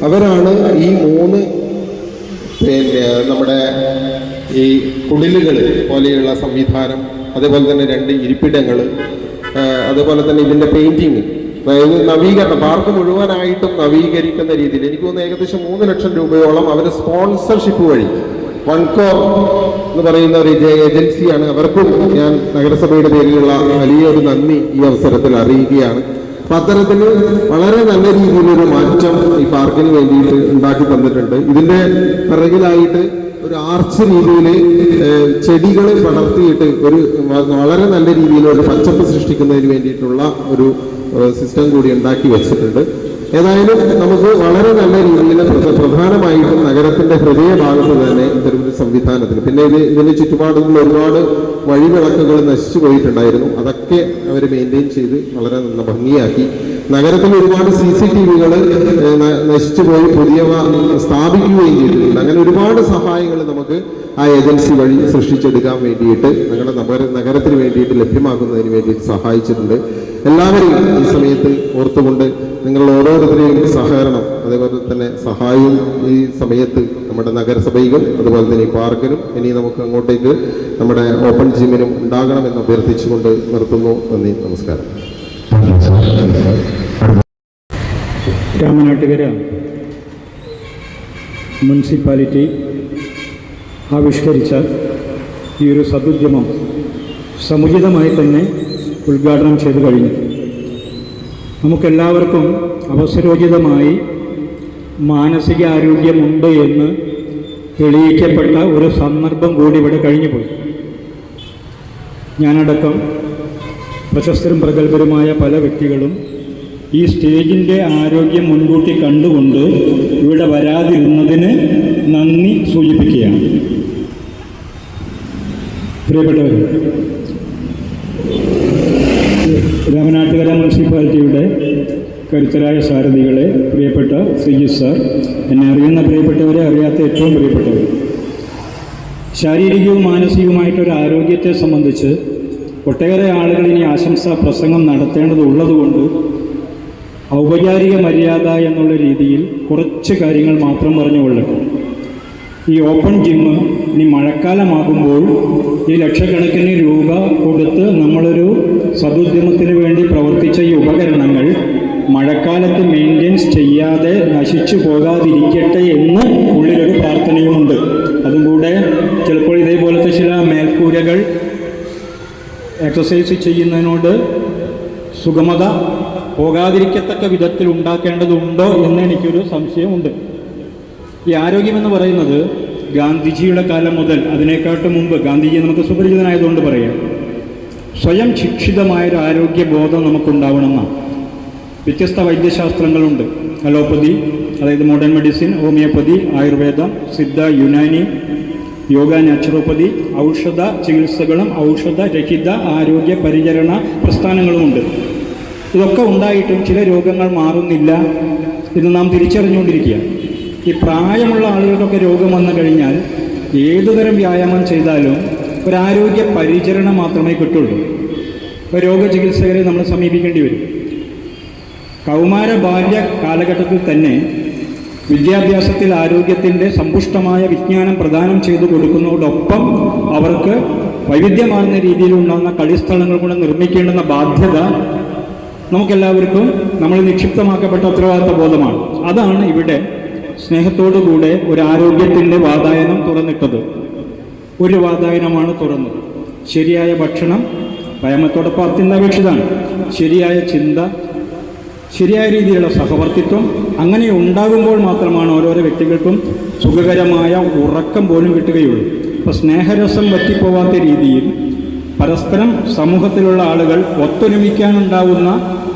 [SPEAKER 3] അവരാണ് ഈ 3 നമ്മുടെ ഈ കുടിലുകൾ പോലെയുള്ള സംവിധാനം, അതേപോലെ തന്നെ 2 ഇരിപ്പിടങ്ങൾ, അതുപോലെ തന്നെ ഇതിൻ്റെ പെയിൻറ്റിങ്, അതായത് നവീകരണം, പാർക്ക് മുഴുവനായിട്ടും നവീകരിക്കുന്ന രീതിയിൽ എനിക്ക് തോന്നുന്നു ഏകദേശം 3 ലക്ഷം രൂപയോളം അവർ സ്പോൺസർഷിപ്പ് വഴി വൺകോർ എന്ന് പറയുന്ന ഒരു ഏജൻസിയാണ്. അവർക്കും ഞാൻ നഗരസഭയുടെ പേരിലുള്ള വലിയൊരു നന്ദി ഈ അവസരത്തിൽ അറിയിക്കുകയാണ്. അപ്പം അത്തരത്തിൽ വളരെ നല്ല രീതിയിലൊരു മാറ്റം ഈ പാർക്കിന് വേണ്ടിയിട്ട് ഉണ്ടാക്കി തന്നിട്ടുണ്ട്. ഇതിൻ്റെ പിറകിലായിട്ട് ഒരു ആർച്ച് രീതിയിൽ ചെടികൾ പടർത്തിയിട്ട് ഒരു വളരെ നല്ല രീതിയിലൊരു പച്ചപ്പ് സൃഷ്ടിക്കുന്നതിന് വേണ്ടിയിട്ടുള്ള ഒരു സിസ്റ്റം കൂടി ഉണ്ടാക്കി വെച്ചിട്ടുണ്ട്. ഏതായാലും നമുക്ക് വളരെ നല്ല രീതിയിൽ പ്രധാനമായിട്ടും നഗരത്തിൻ്റെ ഹൃദയഭാഗത്ത് തന്നെ ഇത്തരമൊരു സംവിധാനത്തിൽ, പിന്നെ ഇതിന് ചുറ്റുപാടുകളിൽ ഒരുപാട് വഴിവിളക്കുകൾ നശിച്ചു പോയിട്ടുണ്ടായിരുന്നു. അതൊക്കെ അവർ മെയിൻറ്റെയിൻ ചെയ്ത് വളരെ നല്ല ഭംഗിയാക്കി. നഗരത്തിൽ ഒരുപാട് CCTVകൾ നശിച്ചു പോയി പുതിയവ സ്ഥാപിക്കുകയും ചെയ്തിട്ടുണ്ട്. അങ്ങനെ ഒരുപാട് സഹായങ്ങൾ നമുക്ക് ആ ഏജൻസി വഴി സൃഷ്ടിച്ചെടുക്കാൻ വേണ്ടിയിട്ട് ഞങ്ങളുടെ നഗരത്തിന് വേണ്ടിയിട്ട് ലഭ്യമാക്കുന്നതിന് വേണ്ടിയിട്ട് സഹായിച്ചിട്ടുണ്ട്. എല്ലാവരെയും ഈ സമയത്ത് ഓർത്തുകൊണ്ട് നിങ്ങളുടെ ഓരോരുത്തരെയും സഹകരണം, അതേപോലെ തന്നെ സഹായവും ഈ സമയത്ത് നമ്മുടെ നഗരസഭയിലും അതുപോലെ തന്നെ ഈ പാർക്കിനും ഇനി നമുക്ക് അങ്ങോട്ടേക്ക് നമ്മുടെ ഓപ്പൺ ജിമ്മിനും ഉണ്ടാകണമെന്ന് അഭ്യർത്ഥിച്ചുകൊണ്ട് നിർത്തുന്നു. നന്ദി, നമസ്കാരം.
[SPEAKER 4] രാമനാട്ടുകര മുനിസിപ്പാലിറ്റി ആവിഷ്കരിച്ച ഈ ഒരു സദുദ്യമം സമുചിതമായി തന്നെ ഉദ്ഘാടനം ചെയ്തു കഴിഞ്ഞു. നമുക്കെല്ലാവർക്കും അവസരോചിതമായി മാനസിക ആരോഗ്യമുണ്ട് എന്ന് തെളിയിക്കപ്പെട്ട ഒരു സന്ദർഭം കൂടി ഇവിടെ കഴിഞ്ഞുപോയി. ഞാനടക്കം പ്രശസ്തരും പ്രഗത്ഭരുമായ പല വ്യക്തികളും ഈ സ്റ്റേജിൻ്റെ ആരോഗ്യം മുൻകൂട്ടി കണ്ടുകൊണ്ട് ഇവിടെ വരാതിരുന്നതിന് നന്ദി സൂചിപ്പിക്കുകയാണ്. പ്രിയപ്പെട്ടവർ, രാമനാട്ടുകര മുനിസിപ്പാലിറ്റിയുടെ കരുത്തരായ സാരഥികളെ, പ്രിയപ്പെട്ട ശ്രീജിത്ത് സാർ, എന്നെ അറിയുന്ന പ്രിയപ്പെട്ടവരെ, അറിയാത്ത ഏറ്റവും പ്രിയപ്പെട്ടവർ, ശാരീരികവും മാനസികവുമായിട്ടൊരു ആരോഗ്യത്തെ സംബന്ധിച്ച് ഒട്ടേറെ ആളുകൾ ഇനി ആശംസാ പ്രസംഗം നടത്തേണ്ടതുള്ളതുകൊണ്ട് ഔപചാരിക മര്യാദ എന്നുള്ള രീതിയിൽ കുറച്ച് കാര്യങ്ങൾ മാത്രം പറഞ്ഞുകൊള്ളട്ടെ. ഈ ഓപ്പൺ ജിമ്മ് ഇനി മഴക്കാലമാകുമ്പോൾ ഈ ലക്ഷക്കണക്കിന് രൂപ കൊടുത്ത് നമ്മളൊരു സദുദ്യമത്തിന് വേണ്ടി പ്രവർത്തിച്ച ഈ ഉപകരണങ്ങൾ മഴക്കാലത്ത് മെയിൻ്റെനൻസ് ചെയ്യാതെ നശിച്ചു പോകാതിരിക്കട്ടെ എന്ന് ഉള്ളിലൊരു പ്രാർത്ഥനയുമുണ്ട്. അതും കൂടെ ചിലപ്പോൾ ഇതേപോലത്തെ ചില മേൽക്കൂരകൾ എക്സസൈസ് ചെയ്യുന്നതിനോട് സുഗമത പോകാതിരിക്കത്തക്ക വിധത്തിൽ ഉണ്ടാക്കേണ്ടതുണ്ടോ എന്ന് എനിക്കൊരു സംശയമുണ്ട്. ഈ ആരോഗ്യമെന്ന് പറയുന്നത് ഗാന്ധിജിയുടെ കാലം മുതൽ, അതിനേക്കാട്ടും മുമ്പ്, ഗാന്ധിജി നമുക്ക് സുപരിചിതനായതുകൊണ്ട് പറയാം, സ്വയം ശിക്ഷിതമായൊരു ആരോഗ്യബോധം നമുക്കുണ്ടാവണമെന്നാണ്. വ്യത്യസ്ത വൈദ്യശാസ്ത്രങ്ങളുണ്ട്. അലോപ്പതി, അതായത് മോഡേൺ മെഡിസിൻ, ഹോമിയോപ്പതി, ആയുർവേദം, സിദ്ധ, യുനാനി, യോഗ, നാച്ചുറോപ്പതി, ഔഷധ ചികിത്സകളും ഔഷധരഹിത ആരോഗ്യ പരിചരണ പ്രസ്ഥാനങ്ങളുമുണ്ട്. ഇതൊക്കെ ഉണ്ടായിട്ടും ചില രോഗങ്ങൾ മാറുന്നില്ല എന്ന് നാം തിരിച്ചറിഞ്ഞുകൊണ്ടിരിക്കുക. ഈ പ്രായമുള്ള ആളുകൾക്കൊക്കെ രോഗം വന്നു കഴിഞ്ഞാൽ ഏതുതരം വ്യായാമം ചെയ്താലും ഒരാരോഗ്യ പരിചരണം മാത്രമേ കിട്ടുള്ളൂ. ഇപ്പോൾ രോഗചികിത്സകരെ നമ്മൾ സമീപിക്കേണ്ടി വരും. കൗമാര ബാല്യ കാലഘട്ടത്തിൽ തന്നെ വിദ്യാഭ്യാസത്തിൽ ആരോഗ്യത്തിൻ്റെ സമ്പുഷ്ടമായ വിജ്ഞാനം പ്രദാനം ചെയ്തു കൊടുക്കുന്നതോടൊപ്പം അവർക്ക് വൈവിധ്യമാർന്ന രീതിയിലുണ്ടാകുന്ന കളിസ്ഥലങ്ങൾ കൂടെ നിർമ്മിക്കേണ്ടുന്ന ബാധ്യത നമുക്കെല്ലാവർക്കും നമ്മൾ നിക്ഷിപ്തമാക്കപ്പെട്ട ഉത്തരവാദിത്ത ബോധമാണ്. അതാണ് ഇവിടെ സ്നേഹത്തോടുകൂടെ ഒരു ആരോഗ്യത്തിൻ്റെ വാതായനം തുറന്നിട്ടത്. ഒരു വാതായനമാണ് തുറന്നത്. ശരിയായ ഭക്ഷണം, വ്യായാമത്തോടൊപ്പം അത്യന്താപേക്ഷിതമാണ്. ശരിയായ ചിന്ത, ശരിയായ രീതിയിലുള്ള സഹവർത്തിത്വം, അങ്ങനെ ഉണ്ടാകുമ്പോൾ മാത്രമാണ് ഓരോരോ വ്യക്തികൾക്കും സുഖകരമായ ഉറക്കം പോലും കിട്ടുകയുള്ളൂ. അപ്പോൾ സ്നേഹരസം വറ്റിപ്പോവാത്ത രീതിയിൽ പരസ്പരം സമൂഹത്തിലുള്ള ആളുകൾ ഒത്തൊരുമിക്കാനുണ്ടാവുന്ന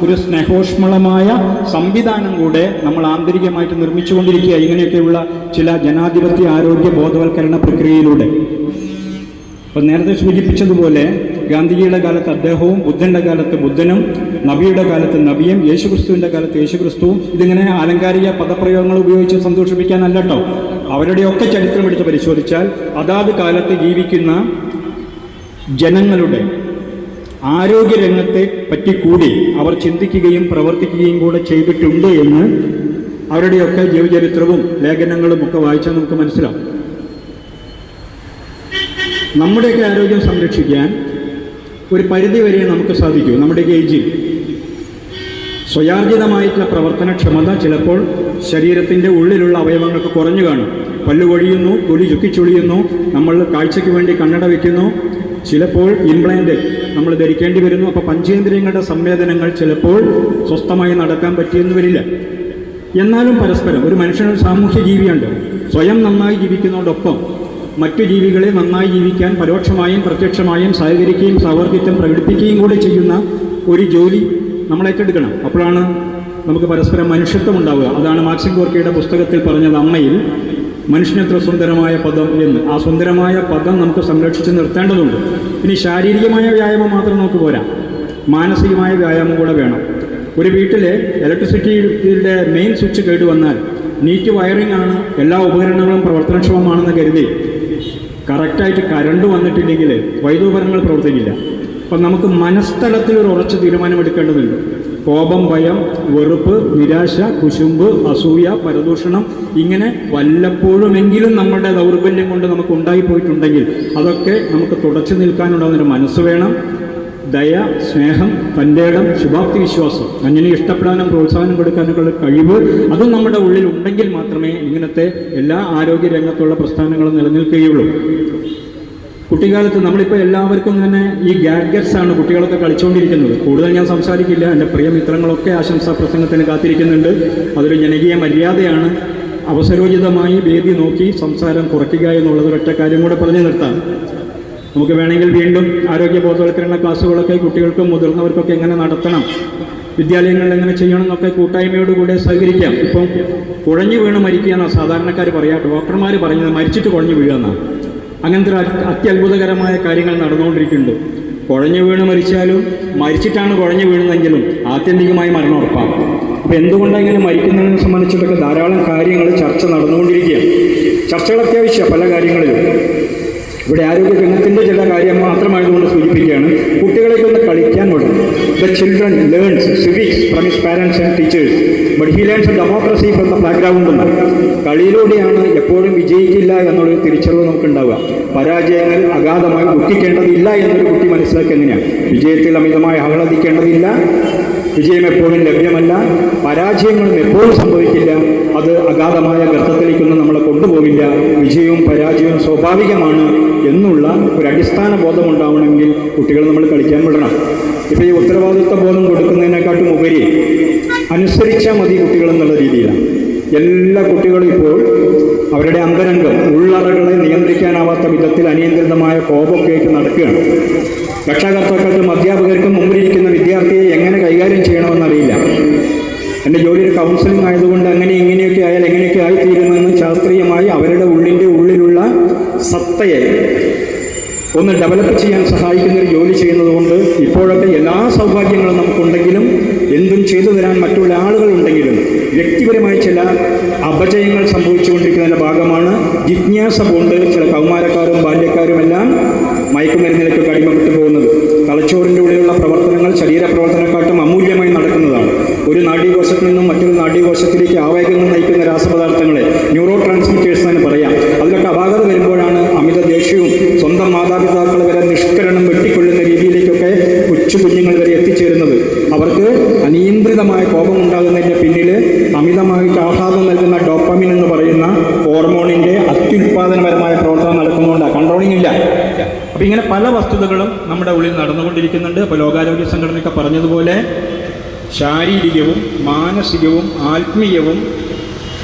[SPEAKER 4] ഒരു സ്നേഹോഷ്മളമായ സംവിധാനം കൂടെ നമ്മൾ ആന്തരികമായിട്ട് നിർമ്മിച്ചുകൊണ്ടിരിക്കുക ഇങ്ങനെയൊക്കെയുള്ള ചില ജനാധിപത്യ ആരോഗ്യ ബോധവൽക്കരണ പ്രക്രിയയിലൂടെ. അപ്പം നേരത്തെ സൂചിപ്പിച്ചതുപോലെ ഗാന്ധിജിയുടെ കാലത്ത് അദ്ദേഹവും, ബുദ്ധൻ്റെ കാലത്ത് ബുദ്ധനും, നബിയുടെ കാലത്ത് നബിയും, യേശുക്രിസ്തുവിൻ്റെ കാലത്ത് യേശുക്രിസ്തുവും. ഇതിങ്ങനെ ആലങ്കാരിക പദപ്രയോഗങ്ങൾ ഉപയോഗിച്ച് സന്തോഷിപ്പിക്കാനല്ല കേട്ടോ. അവരുടെയൊക്കെ ചരിത്രം എടുത്ത് പരിശോധിച്ചാൽ അതാത് കാലത്ത് ജീവിക്കുന്ന ജനങ്ങളുടെ ആരോഗ്യരംഗത്തെ പറ്റി കൂടി അവർ ചിന്തിക്കുകയും പ്രവർത്തിക്കുകയും കൂടെ ചെയ്തിട്ടുണ്ട് എന്ന് അവരുടെയൊക്കെ ജീവചരിത്രവും ലേഖനങ്ങളും ഒക്കെ വായിച്ചാൽ നമുക്ക് മനസ്സിലാവും. നമ്മുടെയൊക്കെ ആരോഗ്യം സംരക്ഷിക്കാൻ ഒരു പരിധി വരെ നമുക്ക് സാധിക്കൂ. നമ്മുടെയൊക്കെ ഏജിൽ സ്വയാർജിതമായിട്ടുള്ള പ്രവർത്തനക്ഷമത ചിലപ്പോൾ ശരീരത്തിൻ്റെ ഉള്ളിലുള്ള അവയവങ്ങൾക്ക് കുറഞ്ഞു കാണും. പല്ല് കൊഴിയുന്നു, തൊലി ചുക്കിച്ചൊളിയുന്നു, നമ്മൾ കാഴ്ചയ്ക്ക് വേണ്ടി കണ്ണട വയ്ക്കുന്നു, ചിലപ്പോൾ ഇംപ്ലാന്റ് നമ്മൾ ധരിക്കേണ്ടി വരുന്നു. അപ്പോൾ പഞ്ചേന്ദ്രിയങ്ങളുടെ സംവേദനങ്ങൾ ചിലപ്പോൾ സ്വസ്ഥമായി നടക്കാൻ പറ്റിയെന്ന് വരില്ല. എന്നാലും പരസ്പരം ഒരു മനുഷ്യനൊരു സാമൂഹ്യ ജീവിയുണ്ട്. സ്വയം നന്നായി ജീവിക്കുന്നതോടൊപ്പം മറ്റു ജീവികളെ നന്നായി ജീവിക്കാൻ പരോക്ഷമായും പ്രത്യക്ഷമായും സഹകരിക്കുകയും സഹവർത്തിത്വം പ്രകടിപ്പിക്കുകയും കൂടെ ചെയ്യുന്ന ഒരു ജോലി നമ്മൾ ഏറ്റെടുക്കണം. അപ്പോഴാണ് നമുക്ക് പരസ്പരം മനുഷ്യത്വം ഉണ്ടാവുക. അതാണ് മാക്സിം ഗോർക്കിയുടെ പുസ്തകത്തിൽ പറഞ്ഞത്, അമ്മയിൽ മനുഷ്യനെത്ര സുന്ദരമായ പദം എന്ന്. ആ സുന്ദരമായ പദം നമുക്ക് സംരക്ഷിച്ച് നിർത്തേണ്ടതുണ്ട്. ഇനി ശാരീരികമായ വ്യായാമം മാത്രം നമുക്ക് പോരാ, മാനസികമായ വ്യായാമം കൂടെ വേണം. ഒരു വീട്ടിലെ ഇലക്ട്രിസിറ്റിയുടെ മെയിൻ സ്വിച്ച് കേടുവന്നാൽ നീറ്റ് വയറിംഗ് ആണ്, എല്ലാ ഉപകരണങ്ങളും പ്രവർത്തനക്ഷമമാണെന്ന് കരുതി കറക്റ്റായിട്ട് കറണ്ട് വന്നിട്ടില്ലെങ്കിൽ വൈദ്യുതോപകരണങ്ങൾ പ്രവർത്തിക്കില്ല. അപ്പം നമുക്ക് മനസ്തലത്തിൽ ഒരു ഉറച്ച തീരുമാനമെടുക്കേണ്ടതുണ്ട്. കോപം, ഭയം, വെറുപ്പ്, നിരാശ, കുശുമ്പ്, അസൂയ, പരദൂഷണം, ഇങ്ങനെ വല്ലപ്പോഴുമെങ്കിലും നമ്മുടെ ദൗർബല്യം കൊണ്ട് നമുക്ക് ഉണ്ടായിപ്പോയിട്ടുണ്ടെങ്കിൽ അതൊക്കെ നമുക്ക് തുടച്ചു നിൽക്കാനുണ്ടാകുന്നൊരു മനസ്സ് വേണം. ദയ, സ്നേഹം, തൻ്റെ ഇടം, ശുഭാപ്തി വിശ്വാസം, അങ്ങനെ ഇഷ്ടപ്പെടാനും പ്രോത്സാഹനം കൊടുക്കാനൊക്കെയുള്ള കഴിവ് അതും നമ്മുടെ ഉള്ളിൽ ഉണ്ടെങ്കിൽ മാത്രമേ ഇങ്ങനത്തെ എല്ലാ ആരോഗ്യ രംഗത്തുള്ള പ്രസ്ഥാനങ്ങളും നിലനിൽക്കുകയുള്ളൂ. കുട്ടിക്കാലത്ത് നമ്മളിപ്പോൾ എല്ലാവർക്കും തന്നെ ഈ ഗാഡ്ഗറ്റ്സ് ആണ് കുട്ടികളൊക്കെ കളിച്ചുകൊണ്ടിരിക്കുന്നത്. കൂടുതൽ ഞാൻ സംസാരിക്കില്ല. എൻ്റെ പ്രിയ മിത്രങ്ങളൊക്കെ ആശംസാ പ്രസംഗത്തിന് കാത്തിരിക്കുന്നുണ്ട്. അതൊരു ജനകീയ മര്യാദയാണ്. അവസരോചിതമായി വേദി നോക്കി സംസാരം കുറയ്ക്കുക എന്നുള്ളത് ഒരൊറ്റ കാര്യം കൂടെ പറഞ്ഞു നിർത്താം. നമുക്ക് വേണമെങ്കിൽ വീണ്ടും ആരോഗ്യ ബോധവൽക്കരണ ക്ലാസ്സുകളൊക്കെ കുട്ടികൾക്കും മുതിർന്നവർക്കൊക്കെ എങ്ങനെ നടത്തണം, വിദ്യാലയങ്ങളിൽ എങ്ങനെ ചെയ്യണം എന്നൊക്കെ കൂട്ടായ്മയോടുകൂടെ സഹകരിക്കാം. ഇപ്പം കുഴഞ്ഞു വീണ് മരിക്കുക എന്നാണ് സാധാരണക്കാർ പറയാം, ഡോക്ടർമാർ പറയുന്നത് മരിച്ചിട്ട് കുഴഞ്ഞു വീഴുക എന്നാണ്. അങ്ങനത്തെ അത്യത്ഭുതകരമായ കാര്യങ്ങൾ നടന്നുകൊണ്ടിരിക്കുന്നുണ്ട്. കുഴഞ്ഞു വീണ് മരിച്ചാലും മരിച്ചിട്ടാണ് കുഴഞ്ഞു വീഴുന്നതെങ്കിലും ആത്യന്തികമായി മരണം ഉറപ്പാകും. അപ്പോൾ എന്തുകൊണ്ടാണ് ഇങ്ങനെ മരിക്കുന്നതിനെ സംബന്ധിച്ചിട്ടൊക്കെ ധാരാളം കാര്യങ്ങൾ ചർച്ച നടന്നുകൊണ്ടിരിക്കുകയാണ്. ചർച്ചകൾ അത്യാവശ്യമാണ് പല കാര്യങ്ങളിലും. ഇവിടെ ആരോഗ്യ രംഗത്തിൻ്റെ ചില കാര്യം മാത്രമായതുകൊണ്ട് സൂചിപ്പിക്കുകയാണ്. കുട്ടികളെയൊക്കെ ഒന്ന് കളിക്കാൻ വിടും. The children learns civics from his parents and teachers but he learns democracy from the playground എന്ന്. കളിയിലൂടെയാണ് എപ്പോഴും വിജയിക്കില്ല എന്നുള്ളൊരു തിരിച്ചറിവ് നമുക്കുണ്ടാവുക. പരാജയങ്ങൾ അഗാധമായി ദുഃഖിക്കേണ്ടതില്ല എന്നൊരു കുട്ടി മനസ്സിലാക്കി എങ്ങനെയാണ്. വിജയത്തിൽ അമിതമായി ആഹ്ലാദിക്കേണ്ടതില്ല, വിജയം എപ്പോഴും ലഭ്യമല്ല, പരാജയങ്ങളും എപ്പോഴും സംഭവിക്കില്ല, അത് അഗാധമായ ഗർത്തത്തിലേക്കൊന്നും നമ്മളെ കൊണ്ടുപോകില്ല, വിജയവും പരാജയവും സ്വാഭാവികമാണ് എന്നുള്ള ഒരു അടിസ്ഥാന ബോധം ഉണ്ടാവണമെങ്കിൽ കുട്ടികൾ നമ്മൾ കളിക്കാൻ വിടണം. ഇപ്പോൾ ഈ ഉത്തരവാദിത്വ ബോധം കൊടുക്കുന്നതിനെക്കാട്ടും ഉപരി അനുസരിച്ചാൽ മതി കുട്ടികൾ എന്നുള്ള രീതിയിലാണ് എല്ലാ കുട്ടികളും ഇപ്പോൾ അവരുടെ അന്തരംഗം ഉള്ളറകളെ നിയന്ത്രിക്കാനാവാത്ത വിധത്തിൽ അനിയന്ത്രിതമായ കോപമൊക്കെ ആയിട്ട് നടക്കുകയാണ്. രക്ഷാകർത്താക്കൾക്കും അധ്യാപകർക്കും മുമ്പിലിരിക്കുന്ന വിദ്യാർത്ഥിയെ എങ്ങനെ കൈകാര്യം ചെയ്യണമെന്നറിയില്ല. എൻ്റെ ജോലിയുടെ കൗൺസിലിംഗ് ആയതുകൊണ്ട് അങ്ങനെ ഇങ്ങനെയൊക്കെ ആയാൽ എങ്ങനെയൊക്കെ ആയിത്തീരുമെന്ന് ശാസ്ത്രീയമായി അവരുടെ ഉള്ളിലുള്ള സത്തയെ ഒന്ന് ഡെവലപ്പ് ചെയ്യാൻ സഹായിക്കുന്നൊരു ജോലി ചെയ്യുന്നതുകൊണ്ട് ഇപ്പോഴൊക്കെ എല്ലാ സൗഭാഗ്യങ്ങളും നമുക്കുണ്ടെങ്കിലും എന്തും ചെയ്തു തരാൻ മറ്റുള്ള ആളുകളുണ്ടെങ്കിലും വ്യക്തിപരമായ ചില അപജയങ്ങൾ സംഭവിച്ചുകൊണ്ടിരിക്കുന്നതിൻ്റെ ഭാഗമാണ് ജിജ്ഞാസ കൊണ്ട് ചില കൗമാരക്കാരും ബാല്യക്കാരുമെല്ലാം മയക്കുമരുന്നിലേക്ക് അടിമപ്പെട്ടു പോകുന്നത്. തലച്ചോറിൻ്റെ ഉള്ളിലുള്ള പ്രവർത്തനങ്ങൾ ശരീരപ്രവർത്തനക്കാട്ടും അമൂല്യമായി നടക്കുന്നതാണ്. ഒരു നാഡീകോശത്തിൽ നിന്നും മറ്റൊരു നാഡീകോശത്തിലേക്ക് ആവേഗങ്ങൾ നയിക്കുന്ന രാസപദാർത്ഥങ്ങളെ ന്യൂറോ ട്രാൻസ്മിറ്റേഴ്സ് എന്ന് പറയാം. അതിലൊക്കെ അപാകത വരുമ്പോഴാണ് അമിത ദേഷ്യവും സ്വന്തം മാതാപിതാക്കൾ വരെ നിഷ്കരണം വെട്ടിക്കൊള്ളുന്ന രീതിയിലേക്കൊക്കെ കൊച്ചു കുഞ്ഞുങ്ങൾ വരെ എത്തിച്ചേരുന്നത്. അവർക്ക് അനിയന്ത്രിതമായ കോപം ഉണ്ടാകുന്നതിൻ്റെ പിന്നിൽ അമിതമായിട്ട് ആഹ്ലാദം നൽകുന്ന ഡോപ്പമിൻ എന്ന് പറയുന്ന ഹോർമോണിൻ്റെ അത്യുൽപാദനപരമായ പ്രവർത്തനം നടക്കുന്നതുകൊണ്ടാണ്. കൺട്രോളിംഗ് ഇല്ല. അപ്പോൾ ഇങ്ങനെ പല വസ്തുതകളും നമ്മുടെ ഉള്ളിൽ നടന്നുകൊണ്ടിരിക്കുന്നുണ്ട്. അപ്പോൾ ലോകാരോഗ്യ സംഘടനയൊക്കെ പറഞ്ഞതുപോലെ ശാരീരികവും മാനസികവും ആത്മീയവും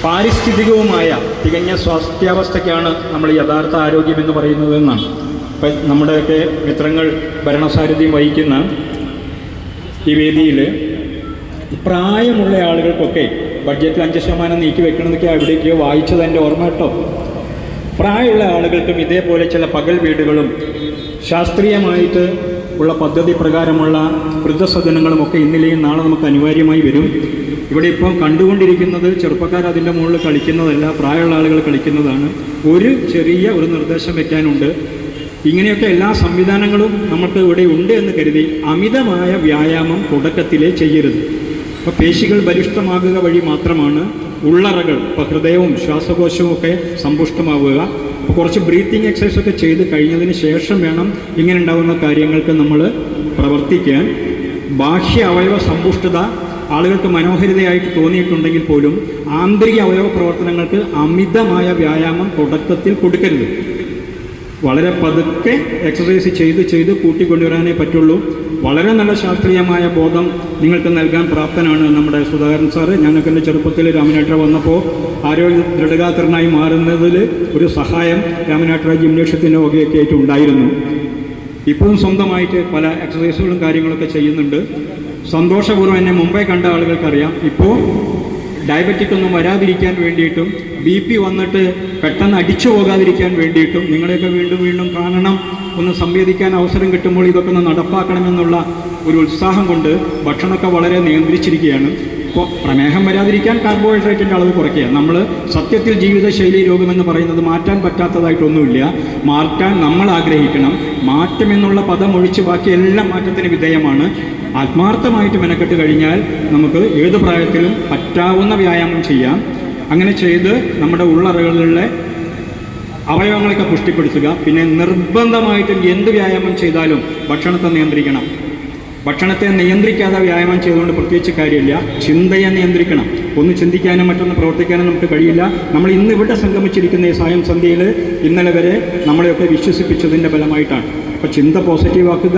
[SPEAKER 4] പാരിസ്ഥിതികവുമായ തികഞ്ഞ സ്വാസ്ഥ്യാവസ്ഥയ്ക്കാണ് നമ്മൾ യഥാർത്ഥ ആരോഗ്യം എന്ന് പറയുന്നത് എന്നാണ്. ഇപ്പം നമ്മുടെയൊക്കെ മിത്രങ്ങൾ ഭരണസാരഥ്യം വഹിക്കുന്ന ഈ വേദിയിൽ പ്രായമുള്ള ആളുകൾക്കൊക്കെ ബഡ്ജറ്റിൽ 5% നീക്കി വെക്കണമെന്നൊക്കെ എവിടേക്കോ വായിച്ചത് എൻ്റെ ഓർമ്മ കേട്ടോ. പ്രായമുള്ള ആളുകൾക്കും ഇതേപോലെ ചില പകൽ വീടുകളും ശാസ്ത്രീയമായിട്ട് ഉള്ള പദ്ധതി പ്രകാരമുള്ള വൃദ്ധസദനങ്ങളുമൊക്കെ ഇന്നലെയും നാളെ നമുക്ക് അനിവാര്യമായി വരും. ഇവിടെ ഇപ്പം കണ്ടുകൊണ്ടിരിക്കുന്നത് ചെറുപ്പക്കാർ അതിൻ്റെ മുകളിൽ കളിക്കുന്നതല്ല, പ്രായമുള്ള ആളുകൾ കളിക്കുന്നതാണ്. ഒരു ചെറിയ ഒരു നിർദ്ദേശം വയ്ക്കാനുണ്ട്. ഇങ്ങനെയൊക്കെ എല്ലാ സംവിധാനങ്ങളും നമുക്ക് ഇവിടെ ഉണ്ട് എന്ന് കരുതി അമിതമായ വ്യായാമം തുടക്കത്തിലേ ചെയ്യരുത്. അപ്പോൾ പേശികൾ ബലിഷ്ഠമാകുക വഴി മാത്രമാണ് ഉള്ളറകൾ, ഇപ്പോൾ ഹൃദയവും ശ്വാസകോശവും ഒക്കെ സമ്പുഷ്ടമാവുക. അപ്പോൾ കുറച്ച് ബ്രീത്തിങ് എക്സസൈസൊക്കെ ചെയ്ത് കഴിഞ്ഞതിന് ശേഷം വേണം ഇങ്ങനെ ഉണ്ടാകുന്ന കാര്യങ്ങൾക്ക് നമ്മൾ പ്രവർത്തിക്കാൻ. ബാഹ്യ അവയവ സമ്പുഷ്ടത ആളുകൾക്ക് മനോഹരിതയായിട്ട് തോന്നിയിട്ടുണ്ടെങ്കിൽ പോലും ആന്തരിക അവയവ പ്രവർത്തനങ്ങൾക്ക് അമിതമായ വ്യായാമം തുടക്കത്തിൽ കൊടുക്കരുത്. വളരെ പതുക്കെ എക്സസൈസ് ചെയ്ത് കൂട്ടിക്കൊണ്ടുവരാനേ പറ്റുള്ളൂ. വളരെ നല്ല ശാസ്ത്രീയമായ ബോധം നിങ്ങൾക്ക് നൽകാൻ പ്രാപ്തനാണ് നമ്മുടെ സുധാകരൻ സാറ്. ഞാനൊക്കെ എൻ്റെ ചെറുപ്പത്തിൽ രാമനാട്ര വന്നപ്പോൾ ആരോഗ്യ ദൃഢഗാത്രനായി മാറുന്നതിൽ ഒരു സഹായം രാമനാട്ര ജിംനേഷ്യത്തിൻ്റെ വകയൊക്കെ ആയിട്ട് ഉണ്ടായിരുന്നു. ഇപ്പോഴും സ്വന്തമായിട്ട് പല എക്സസൈസുകളും കാര്യങ്ങളൊക്കെ ചെയ്യുന്നുണ്ട്. സന്തോഷപൂർവ്വം എന്നെ മുമ്പേ കണ്ട ആളുകൾക്കറിയാം. ഇപ്പോൾ ഡയബറ്റിക് ഒന്നും വരാതിരിക്കാൻ വേണ്ടിയിട്ടും BP വന്നിട്ട് പെട്ടെന്ന് അടിച്ചു പോകാതിരിക്കാൻ വേണ്ടിയിട്ടും നിങ്ങളെയൊക്കെ വീണ്ടും കാണണം, ഒന്ന് സംവേദിക്കാൻ അവസരം കിട്ടുമ്പോൾ ഇതൊക്കെ ഒന്ന് നടപ്പാക്കണമെന്നുള്ള ഒരു ഉത്സാഹം കൊണ്ട് ഭക്ഷണമൊക്കെ വളരെ നിയന്ത്രിച്ചിരിക്കുകയാണ്. ഇപ്പോൾ പ്രമേഹം വരാതിരിക്കാൻ കാർബോഹൈഡ്രേറ്റിൻ്റെ അളവ് കുറയ്ക്കുക. നമ്മൾ സത്യത്തിൽ ജീവിതശൈലി രോഗമെന്ന് പറയുന്നത് മാറ്റാൻ പറ്റാത്തതായിട്ടൊന്നുമില്ല, മാറ്റാൻ നമ്മൾ ആഗ്രഹിക്കണം. മാറ്റം എന്നുള്ള പദം ഒഴിച്ച് ബാക്കി എല്ലാം മാറ്റത്തിന് വിധേയമാണ്. ആത്മാർത്ഥമായിട്ട് മെനക്കെട്ട് കഴിഞ്ഞാൽ നമുക്ക് ഏത് പ്രായത്തിലും പറ്റാവുന്ന വ്യായാമം ചെയ്യാം. അങ്ങനെ ചെയ്ത് നമ്മുടെ ഉള്ളറകളിലെ അവയവങ്ങളൊക്കെ പുഷ്ടിപ്പെടുത്തുക. പിന്നെ നിർബന്ധമായിട്ടും എന്ത് വ്യായാമം ചെയ്താലും ഭക്ഷണത്തെ നിയന്ത്രിക്കണം. ഭക്ഷണത്തെ നിയന്ത്രിക്കാതെ വ്യായാമം ചെയ്തുകൊണ്ട് പ്രത്യേകിച്ച് കാര്യമില്ല. ചിന്തയെ നിയന്ത്രിക്കണം. ഒന്ന് ചിന്തിക്കാനും മറ്റൊന്ന് പ്രവർത്തിക്കാനും നമുക്ക് കഴിയില്ല. നമ്മൾ ഇന്ന് ഇവിടെ സംഗമിച്ചിരിക്കുന്ന ഈ സായം സന്ധ്യയിൽ ഇന്നലെ വരെ നമ്മളെയൊക്കെ വിശ്വസിപ്പിച്ചതിൻ്റെ ഫലമായിട്ടാണ്. അപ്പോൾ ചിന്ത പോസിറ്റീവാക്കുക.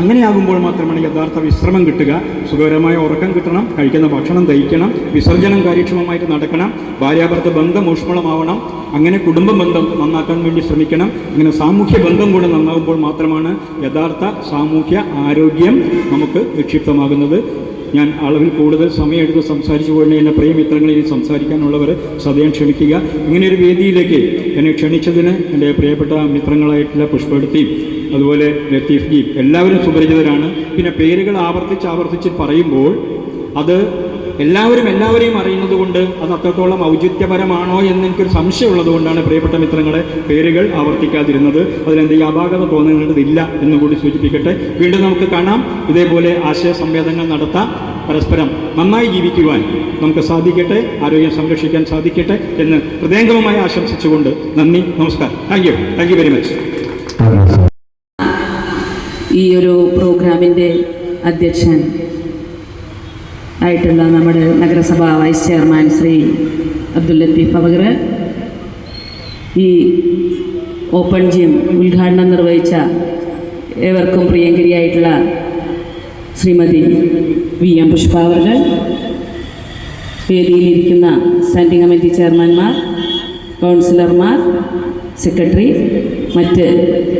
[SPEAKER 4] അങ്ങനെയാകുമ്പോൾ മാത്രമാണ് യഥാർത്ഥ വിശ്രമം കിട്ടുക. സുഖകരമായ ഉറക്കം കിട്ടണം, കഴിക്കുന്ന ഭക്ഷണം ദഹിക്കണം, വിസർജനം കാര്യക്ഷമമായിട്ട് നടക്കണം, ഭാര്യാഭർത്ത ബന്ധം ഊഷ്മളമാവണം, അങ്ങനെ കുടുംബ ബന്ധം നന്നാക്കാൻ വേണ്ടി ശ്രമിക്കണം. അങ്ങനെ സാമൂഹ്യ ബന്ധം കൂടെ നന്നാകുമ്പോൾ മാത്രമാണ് യഥാർത്ഥ സാമൂഹ്യ ആരോഗ്യം നമുക്ക് വിക്ഷിപ്തമാകുന്നത്. ഞാൻ അളവിൽ കൂടുതൽ സമയമെടുത്ത് സംസാരിച്ചു പോയിട്ട് എൻ്റെ പ്രിയമിത്രങ്ങളിൽ ഇനി സംസാരിക്കാനുള്ളവർ സദയം ക്ഷമിക്കുക. ഇങ്ങനെയൊരു വേദിയിലേക്ക് എന്നെ ക്ഷണിച്ചതിന് എൻ്റെ പ്രിയപ്പെട്ട മിത്രങ്ങളായിട്ടുള്ള പുഷ്പടുത്തിയും അതുപോലെ ലത്തീഫ് ജി എല്ലാവരും സുപരിചിതരാണ്. പിന്നെ പേരുകൾ ആവർത്തിച്ച് പറയുമ്പോൾ അത് എല്ലാവരെയും അറിയുന്നത് കൊണ്ട് അത് അത്രത്തോളം ഔചിത്യപരമാണോ എന്ന് എനിക്കൊരു സംശയമുള്ളത് കൊണ്ടാണ് പ്രിയപ്പെട്ട മിത്രങ്ങളെ പേരുകൾ ആവർത്തിക്കാതിരുന്നത്. അതിലെന്തെങ്കിലും അപാകത തോന്നേണ്ടതില്ല എന്നുകൂടി സൂചിപ്പിക്കട്ടെ. വീണ്ടും നമുക്ക് കാണാം. ഇതേപോലെ ആശയ സംവേദനങ്ങൾ നടത്താം. പരസ്പരം നന്നായി ജീവിക്കുവാൻ നമുക്ക് സാധിക്കട്ടെ, ആരോഗ്യം സംരക്ഷിക്കാൻ സാധിക്കട്ടെ എന്ന് ഹൃദയംഗമമായി ആശംസിച്ചുകൊണ്ട് നന്ദി, നമസ്കാരം. Thank you very much.
[SPEAKER 5] ഈ ഒരു പ്രോഗ്രാമിൻ്റെ അധ്യക്ഷൻ ആയിട്ടുള്ള നമ്മുടെ നഗരസഭ വൈസ് ചെയർമാൻ ശ്രീ അബ്ദുൽ ലത്തീഫ് അവഗർ, ഈ ഓപ്പൺ ജിം ഉദ്ഘാടനം നിർവഹിച്ച ഏവർക്കും പ്രിയങ്കരിയായിട്ടുള്ള ശ്രീമതി VM പുഷ്പ അവர்கள், വേദിയിലിരിക്കുന്ന സ്റ്റാൻഡിംഗ് കമ്മിറ്റി ചെയർമാൻമാർ, കൗൺസിലർമാർ, സെക്രട്ടറി, മറ്റ്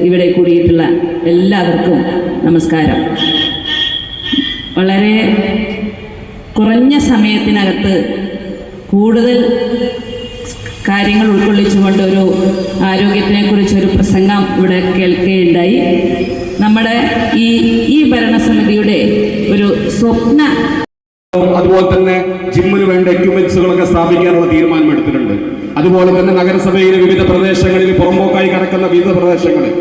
[SPEAKER 5] ഇവിടെ കൂടിയിട്ടുള്ള എല്ലാവർക്കും നമസ്കാരം. വളരെ കുറഞ്ഞ സമയത്തിനകത്ത് കൂടുതൽ കാര്യങ്ങൾ ഉൾക്കൊള്ളിച്ചുകൊണ്ട് ഒരു ആരോഗ്യത്തിനെക്കുറിച്ചൊരു പ്രസംഗം ഇവിടെ കേൾക്കുകയുണ്ടായി. നമ്മുടെ ഈ ഭരണസമിതിയുടെ ഒരു സ്വപ്ന,
[SPEAKER 6] അതുപോലെ തന്നെ ജിമ്മിന് വേണ്ട എക്യുപ്മെന്റ്സുകളൊക്കെ സ്ഥാപിക്കാനുള്ള തീരുമാനം എടുത്തിട്ടുണ്ട്. അതുപോലെ തന്നെ നഗരസഭയിലെ വിവിധ പ്രദേശങ്ങളിൽ പുറമ്പോക്കായി കിടക്കുന്ന വിവിധ പ്രദേശങ്ങളിൽ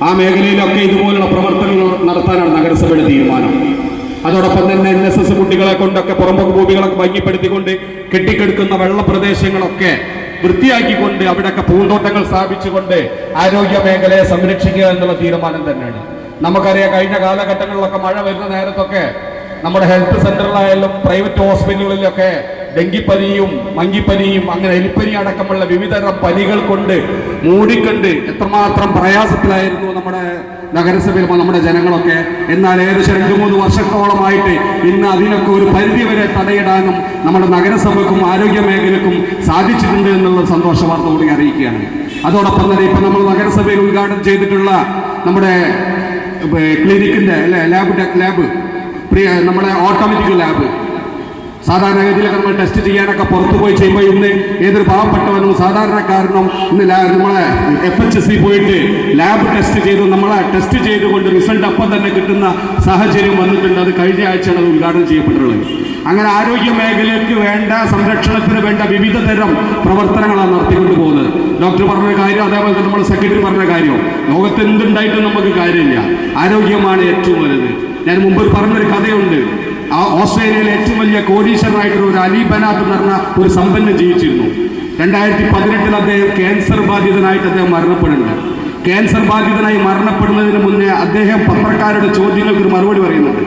[SPEAKER 6] ആ മേഖലയിലൊക്കെ ഇതുപോലുള്ള പ്രവർത്തനങ്ങൾ നടത്താനാണ് നഗരസഭയുടെ തീരുമാനം. അതോടൊപ്പം തന്നെ NSS കുട്ടികളെ കൊണ്ടൊക്കെ പുറമ്പോക്ക് ഭൂമികളൊക്കെ ഭംഗിപ്പെടുത്തിക്കൊണ്ട് കെട്ടിക്കെടുക്കുന്ന വെള്ളപ്രദേശങ്ങളൊക്കെ വൃത്തിയാക്കിക്കൊണ്ട് അവിടെയൊക്കെ പൂന്തോട്ടങ്ങൾ സ്ഥാപിച്ചുകൊണ്ട് ആരോഗ്യ മേഖലയെ സംരക്ഷിക്കുക എന്നുള്ള തീരുമാനം തന്നെയാണ്. നമുക്കറിയാം, കഴിഞ്ഞ കാലഘട്ടങ്ങളിലൊക്കെ മഴ വരുന്ന നേരത്തൊക്കെ നമ്മുടെ ഹെൽത്ത് സെന്ററിലായാലും പ്രൈവറ്റ് ഹോസ്പിറ്റലുകളിലൊക്കെ ഡെങ്കിപ്പനിയും മങ്കിപ്പനിയും അങ്ങനെ എലിപ്പനി അടക്കമുള്ള വിവിധതരം പനികൾ കൊണ്ട് മൂടിക്കൊണ്ട് എത്രമാത്രം പ്രയാസത്തിലായിരുന്നു നമ്മുടെ നഗരസഭയിൽ നമ്മുടെ ജനങ്ങളൊക്കെ. എന്നാൽ ഏകദേശം 2-3 വർഷത്തോളമായിട്ട് ഇന്ന് അതിനൊക്കെ ഒരു പരിധിവരെ തടയിടാനും നമ്മുടെ നഗരസഭയ്ക്കും ആരോഗ്യ മേഖലയ്ക്കും സാധിച്ചിട്ടുണ്ട് എന്നുള്ള സന്തോഷ വാർത്ത കൂടി അറിയിക്കുകയാണ്. അതോടൊപ്പം തന്നെ ഇപ്പം നമ്മൾ നഗരസഭയിൽ ഉദ്ഘാടനം ചെയ്തിട്ടുള്ള നമ്മുടെ ക്ലിനിക്കിൻ്റെ ലാബ് നമ്മുടെ ഓട്ടോമാറ്റിക് ലാബ്, സാധാരണഗതിയിലൊക്കെ നമ്മൾ ടെസ്റ്റ് ചെയ്യാനൊക്കെ പുറത്തു പോയി ചെയ്യുമ്പോൾ ഇന്ന് ഏതൊരു പാവപ്പെട്ടവനും സാധാരണക്കാരനും ഇന്ന് നമ്മളെ FHC പോയിട്ട് ലാബ് ടെസ്റ്റ് ചെയ്ത് നമ്മളെ ടെസ്റ്റ് ചെയ്തുകൊണ്ട് റിസൾട്ട് അപ്പം തന്നെ കിട്ടുന്ന സാഹചര്യം വന്നിട്ടുണ്ട്. അത് കഴിഞ്ഞ ആഴ്ചയാണ് അത് ഉദ്ഘാടനം ചെയ്യപ്പെട്ടിട്ടുള്ളത്. അങ്ങനെ ആരോഗ്യ മേഖലയ്ക്ക് വേണ്ട സംരക്ഷണത്തിന് വേണ്ട വിവിധ തരം പ്രവർത്തനങ്ങളാണ് നടത്തിക്കൊണ്ട് പോകുന്നത്. ഡോക്ടർ പറഞ്ഞ കാര്യം, അതേപോലെ തന്നെ നമ്മുടെ സെക്രട്ടറി പറഞ്ഞ കാര്യം, ലോകത്ത് എന്തുണ്ടായിട്ടും നമുക്ക് കാര്യമില്ല, ആരോഗ്യമാണ് ഏറ്റവും വലുത്. ഞാൻ മുമ്പ് പറഞ്ഞൊരു കഥയുണ്ട്. ഓസ്ട്രേലിയയിലെ ഏറ്റവും വലിയ കോടീശ്വരനായിട്ടുള്ള ഒരു അലി ബനാത്ത് എന്ന് പറഞ്ഞ ഒരു സമ്പന്നൻ ജീവിച്ചിരുന്നു. 2018 അദ്ദേഹം ക്യാൻസർ ബാധിതനായിട്ട് അദ്ദേഹം മരണപ്പെടുന്നുണ്ട്. ക്യാൻസർ ബാധിതനായി മരണപ്പെടുന്നതിന് മുന്നേ അദ്ദേഹം പത്രക്കാരുടെ ചോദ്യങ്ങൾക്ക് ഒരു മറുപടി പറയുന്നുണ്ട്.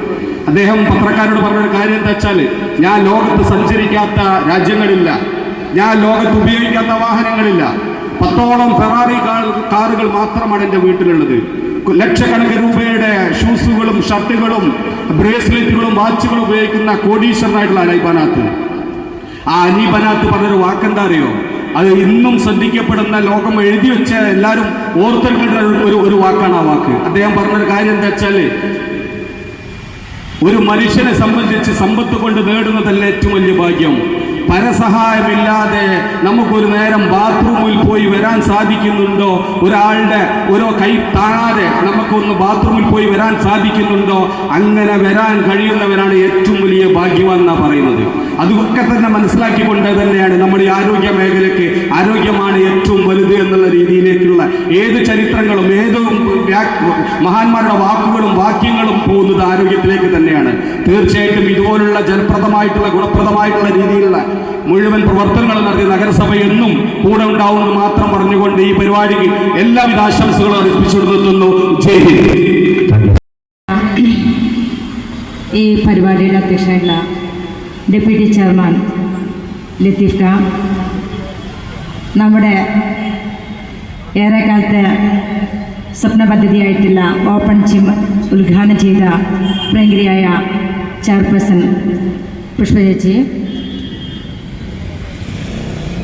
[SPEAKER 6] അദ്ദേഹം പത്രക്കാരോട് പറഞ്ഞൊരു കാര്യം എന്താ വെച്ചാൽ, ഞാൻ ലോകത്ത് സഞ്ചരിക്കാത്ത രാജ്യങ്ങളില്ല, ഞാൻ ലോകത്ത് ഉപയോഗിക്കാത്ത വാഹനങ്ങളില്ല, 10ഓളം ഫെറാറി കാറുകൾ മാത്രമാണ് എൻ്റെ വീട്ടിലുള്ളത്. ലക്ഷക്കണക്കിന് രൂപയുടെ ഷൂസുകളും ഷർട്ടുകളും ബ്രേസ്ലെറ്റുകളും വാച്ചുകളും ഉപയോഗിക്കുന്ന കോടീശ്വരനായിട്ടുള്ള അലീബനാത്ത്. ആ അലീബനാത്ത് പറഞ്ഞൊരു വാക്കെന്താ അറിയോ? അത് ഇന്നും ശ്രദ്ധിക്കപ്പെടുന്ന, ലോകം എഴുതി വെച്ച എല്ലാവരും ഓർത്തെടുക്കേണ്ട ഒരു വാക്കാണ് ആ വാക്ക്. അദ്ദേഹം പറഞ്ഞൊരു കാര്യം എന്താ വെച്ചാൽ, ഒരു മനുഷ്യനെ സംബന്ധിച്ച് സമ്പത്ത് കൊണ്ട് നേടുന്നതല്ല ഏറ്റവും വലിയ ഭാഗ്യം, പരസഹായമില്ലാതെ നമുക്കൊരു നേരം ബാത്റൂമിൽ പോയി വരാൻ സാധിക്കുന്നുണ്ടോ, ഒരാളുടെ ഓരോ കൈ താഴാതെ നമുക്കൊന്ന് ബാത്റൂമിൽ പോയി വരാൻ സാധിക്കുന്നുണ്ടോ, അങ്ങനെ വരാൻ കഴിയുന്നവരാണ് ഏറ്റവും വലിയ ഭാഗ്യവാൻ എന്നാണ് പറയുന്നത്. അതൊക്കെ തന്നെ മനസ്സിലാക്കിക്കൊണ്ട് തന്നെയാണ് നമ്മൾ ഈ ആരോഗ്യ മേഖലയ്ക്ക് ആരോഗ്യമാണ് ഏറ്റവും വലുത് എന്നുള്ള രീതിയിലേക്കുള്ള ഏത് ചരിത്രങ്ങളും ഏത് മഹാന്മാരുടെ വാക്കുകളും വാക്യങ്ങളും പോകുന്നത് ആരോഗ്യത്തിലേക്ക് തന്നെയാണ്. തീർച്ചയായിട്ടും ഇതുപോലുള്ള ജനപ്രദമായിട്ടുള്ള ഗുണപ്രദമായിട്ടുള്ള രീതിയിലുള്ള മുഴുവൻ പ്രവർത്തനങ്ങളും നടത്തി നഗരസഭ എന്നും കൂടെ ഉണ്ടാവുമെന്ന് മാത്രം പറഞ്ഞുകൊണ്ട് ഈ പരിപാടിക്ക് എല്ലാവിധ ആശംസകളും അർപ്പിച്ചു നിർത്തുന്നു. ജയ് ഹിന്ദ്.
[SPEAKER 2] ഈ പരിപാടിയുടെ അധ്യക്ഷനായിട്ടുള്ള ഡെപ്യൂട്ടി ചെയർമാൻ ലത്തീഫ് ഖാൻ, നമ്മുടെ ഏറെക്കാലത്തെ സ്വപ്ന പദ്ധതിയായിട്ടുള്ള ഓപ്പൺ ജിം ഉദ്ഘാടനം ചെയ്ത പ്രിയങ്കരിയായ ചെയർപേഴ്സൺ പുഷ്പ ചേച്ചി,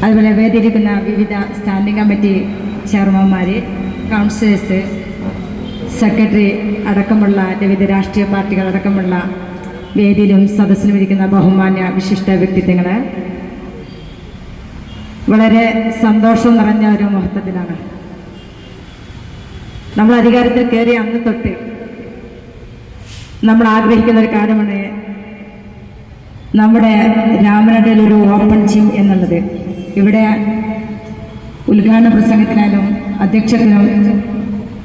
[SPEAKER 2] അതുപോലെ വേദിയിരിക്കുന്ന വിവിധ സ്റ്റാൻഡിംഗ് കമ്മിറ്റി ചെയർമാൻമാർ, കൗൺസിലേഴ്സ്, സെക്രട്ടറി അടക്കമുള്ള വിവിധ രാഷ്ട്രീയ പാർട്ടികൾ അടക്കമുള്ള വേദിയിലും സദസ്സിലും ഇരിക്കുന്ന ബഹുമാന്യ വിശിഷ്ട വ്യക്തിത്വങ്ങൾ, വളരെ സന്തോഷം നിറഞ്ഞ ഒരു മുഹൂർത്തത്തിലാണ്. നമ്മൾ അധികാരത്തിൽ കയറിയ അന്ന് തൊട്ട് നമ്മൾ ആഗ്രഹിക്കുന്ന ഒരു കാര്യമാണ് നമ്മുടെ രാമനാട്ടിൽ ഒരു ഓപ്പൺ ജിം എന്നുള്ളത്. ഇവിടെ ഉദ്ഘാടന പ്രസംഗത്തിനാലും അധ്യക്ഷത്തിനും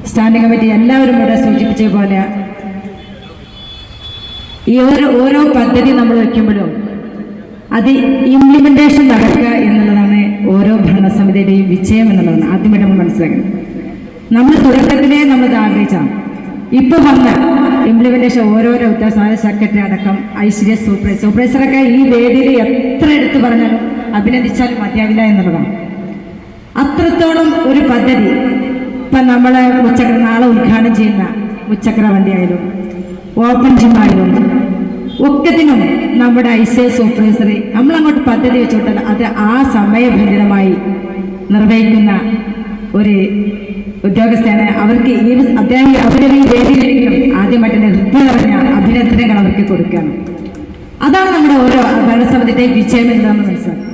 [SPEAKER 2] സ്റ്റാൻഡിംഗ് കമ്മിറ്റി എല്ലാവരും ഇവിടെ സൂചിപ്പിച്ച പോലെ ഈ ഓരോ പദ്ധതി നമ്മൾ വയ്ക്കുമ്പോഴും അത് ഇംപ്ലിമെൻറ്റേഷൻ നടക്കുക എന്നുള്ളതാണ് ഓരോ ഭരണസമിതിയുടെയും വിജയം എന്നുള്ളതാണ് ആദ്യമായിട്ട് നമ്മൾ മനസ്സിലാക്കുന്നത്. നമ്മൾ തുടക്കത്തിലേ നമ്മളിത് ആഗ്രഹിച്ചാണ്. ഇപ്പോൾ വന്ന ഇംപ്ലിമെൻറ്റേഷൻ ഓരോരോ ഉദ്യോഗസ്ഥ സെക്രട്ടറി അടക്കം ഐശ്വര്യ സൂപ്പർവൈസറൊക്കെ ഈ വേദിയിൽ എത്ര എടുത്തു പറഞ്ഞാലും അഭിനന്ദിച്ചാലും മതിയാവില്ല എന്നുള്ളതാണ്. അത്രത്തോളം ഒരു പദ്ധതി ഇപ്പം നമ്മൾ നാളെ ഉദ്ഘാടനം ചെയ്യുന്ന മുച്ചക്ര വണ്ടിയായാലും ഓപ്പൺ ജിമ്മായാലും ഒക്കത്തിനും നമ്മുടെ ഐശ്വര്യ സൂപ്പർവൈസർ നമ്മളങ്ങോട്ട് പദ്ധതി വെച്ചോട്ടാൽ അത് ആ സമയബന്ധിതമായി നിർവഹിക്കുന്ന ഒരു ഉദ്യോഗസ്ഥയാണ്. അവർക്ക് അവരുടെ ഈ വേദിയിലെങ്കിലും ആദ്യമായിട്ട് തന്നെ ഹൃദയം നിറഞ്ഞ അഭിനന്ദനങ്ങൾ അവർക്ക് കൊടുക്കുകയാണ്. അതാണ് നമ്മുടെ ഓരോ ഭരണസമിതിയുടെ വിജയം എന്ന് നമ്മൾ മനസ്സിലാക്കും.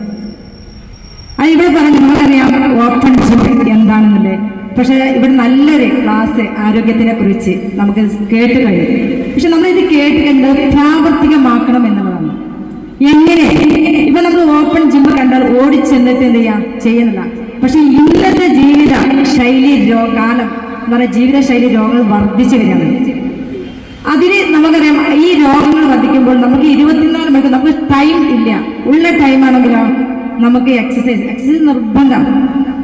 [SPEAKER 2] അത് ഇവിടെ പറഞ്ഞ് നമുക്കറിയാം ഓപ്പൺ ജിം എന്താണെന്നുള്ളത്. പക്ഷേ ഇവിടെ നല്ലൊരു ക്ലാസ് ആരോഗ്യത്തിനെ കുറിച്ച് നമുക്ക് കേട്ട് കഴിഞ്ഞു. പക്ഷെ നമ്മളിത് കേട്ട് കണ്ടത് പ്രാവർത്തികമാക്കണം എന്നുള്ളതാണ്. എങ്ങനെ ഇപ്പം നമ്മൾ ഓപ്പൺ ജിം കണ്ടാൽ ഓടിച്ചെന്നിട്ട് എന്ത് ചെയ്യാം ചെയ്യുന്നില്ല. പക്ഷെ ഇന്നത്തെ ജീവിത ശൈലി കാലം എന്ന് പറയുന്ന ജീവിതശൈലി രോഗങ്ങൾ വർദ്ധിച്ചു വരികയാണ്. അതിന് നമുക്കറിയാം ഈ രോഗങ്ങൾ വർദ്ധിക്കുമ്പോൾ നമുക്ക് 24 മണിക്കൂർ നമുക്ക് ടൈം ഇല്ല. ഉള്ള ടൈമാണെങ്കിലോ നമുക്ക് എക്സസൈസ് നിർബന്ധം.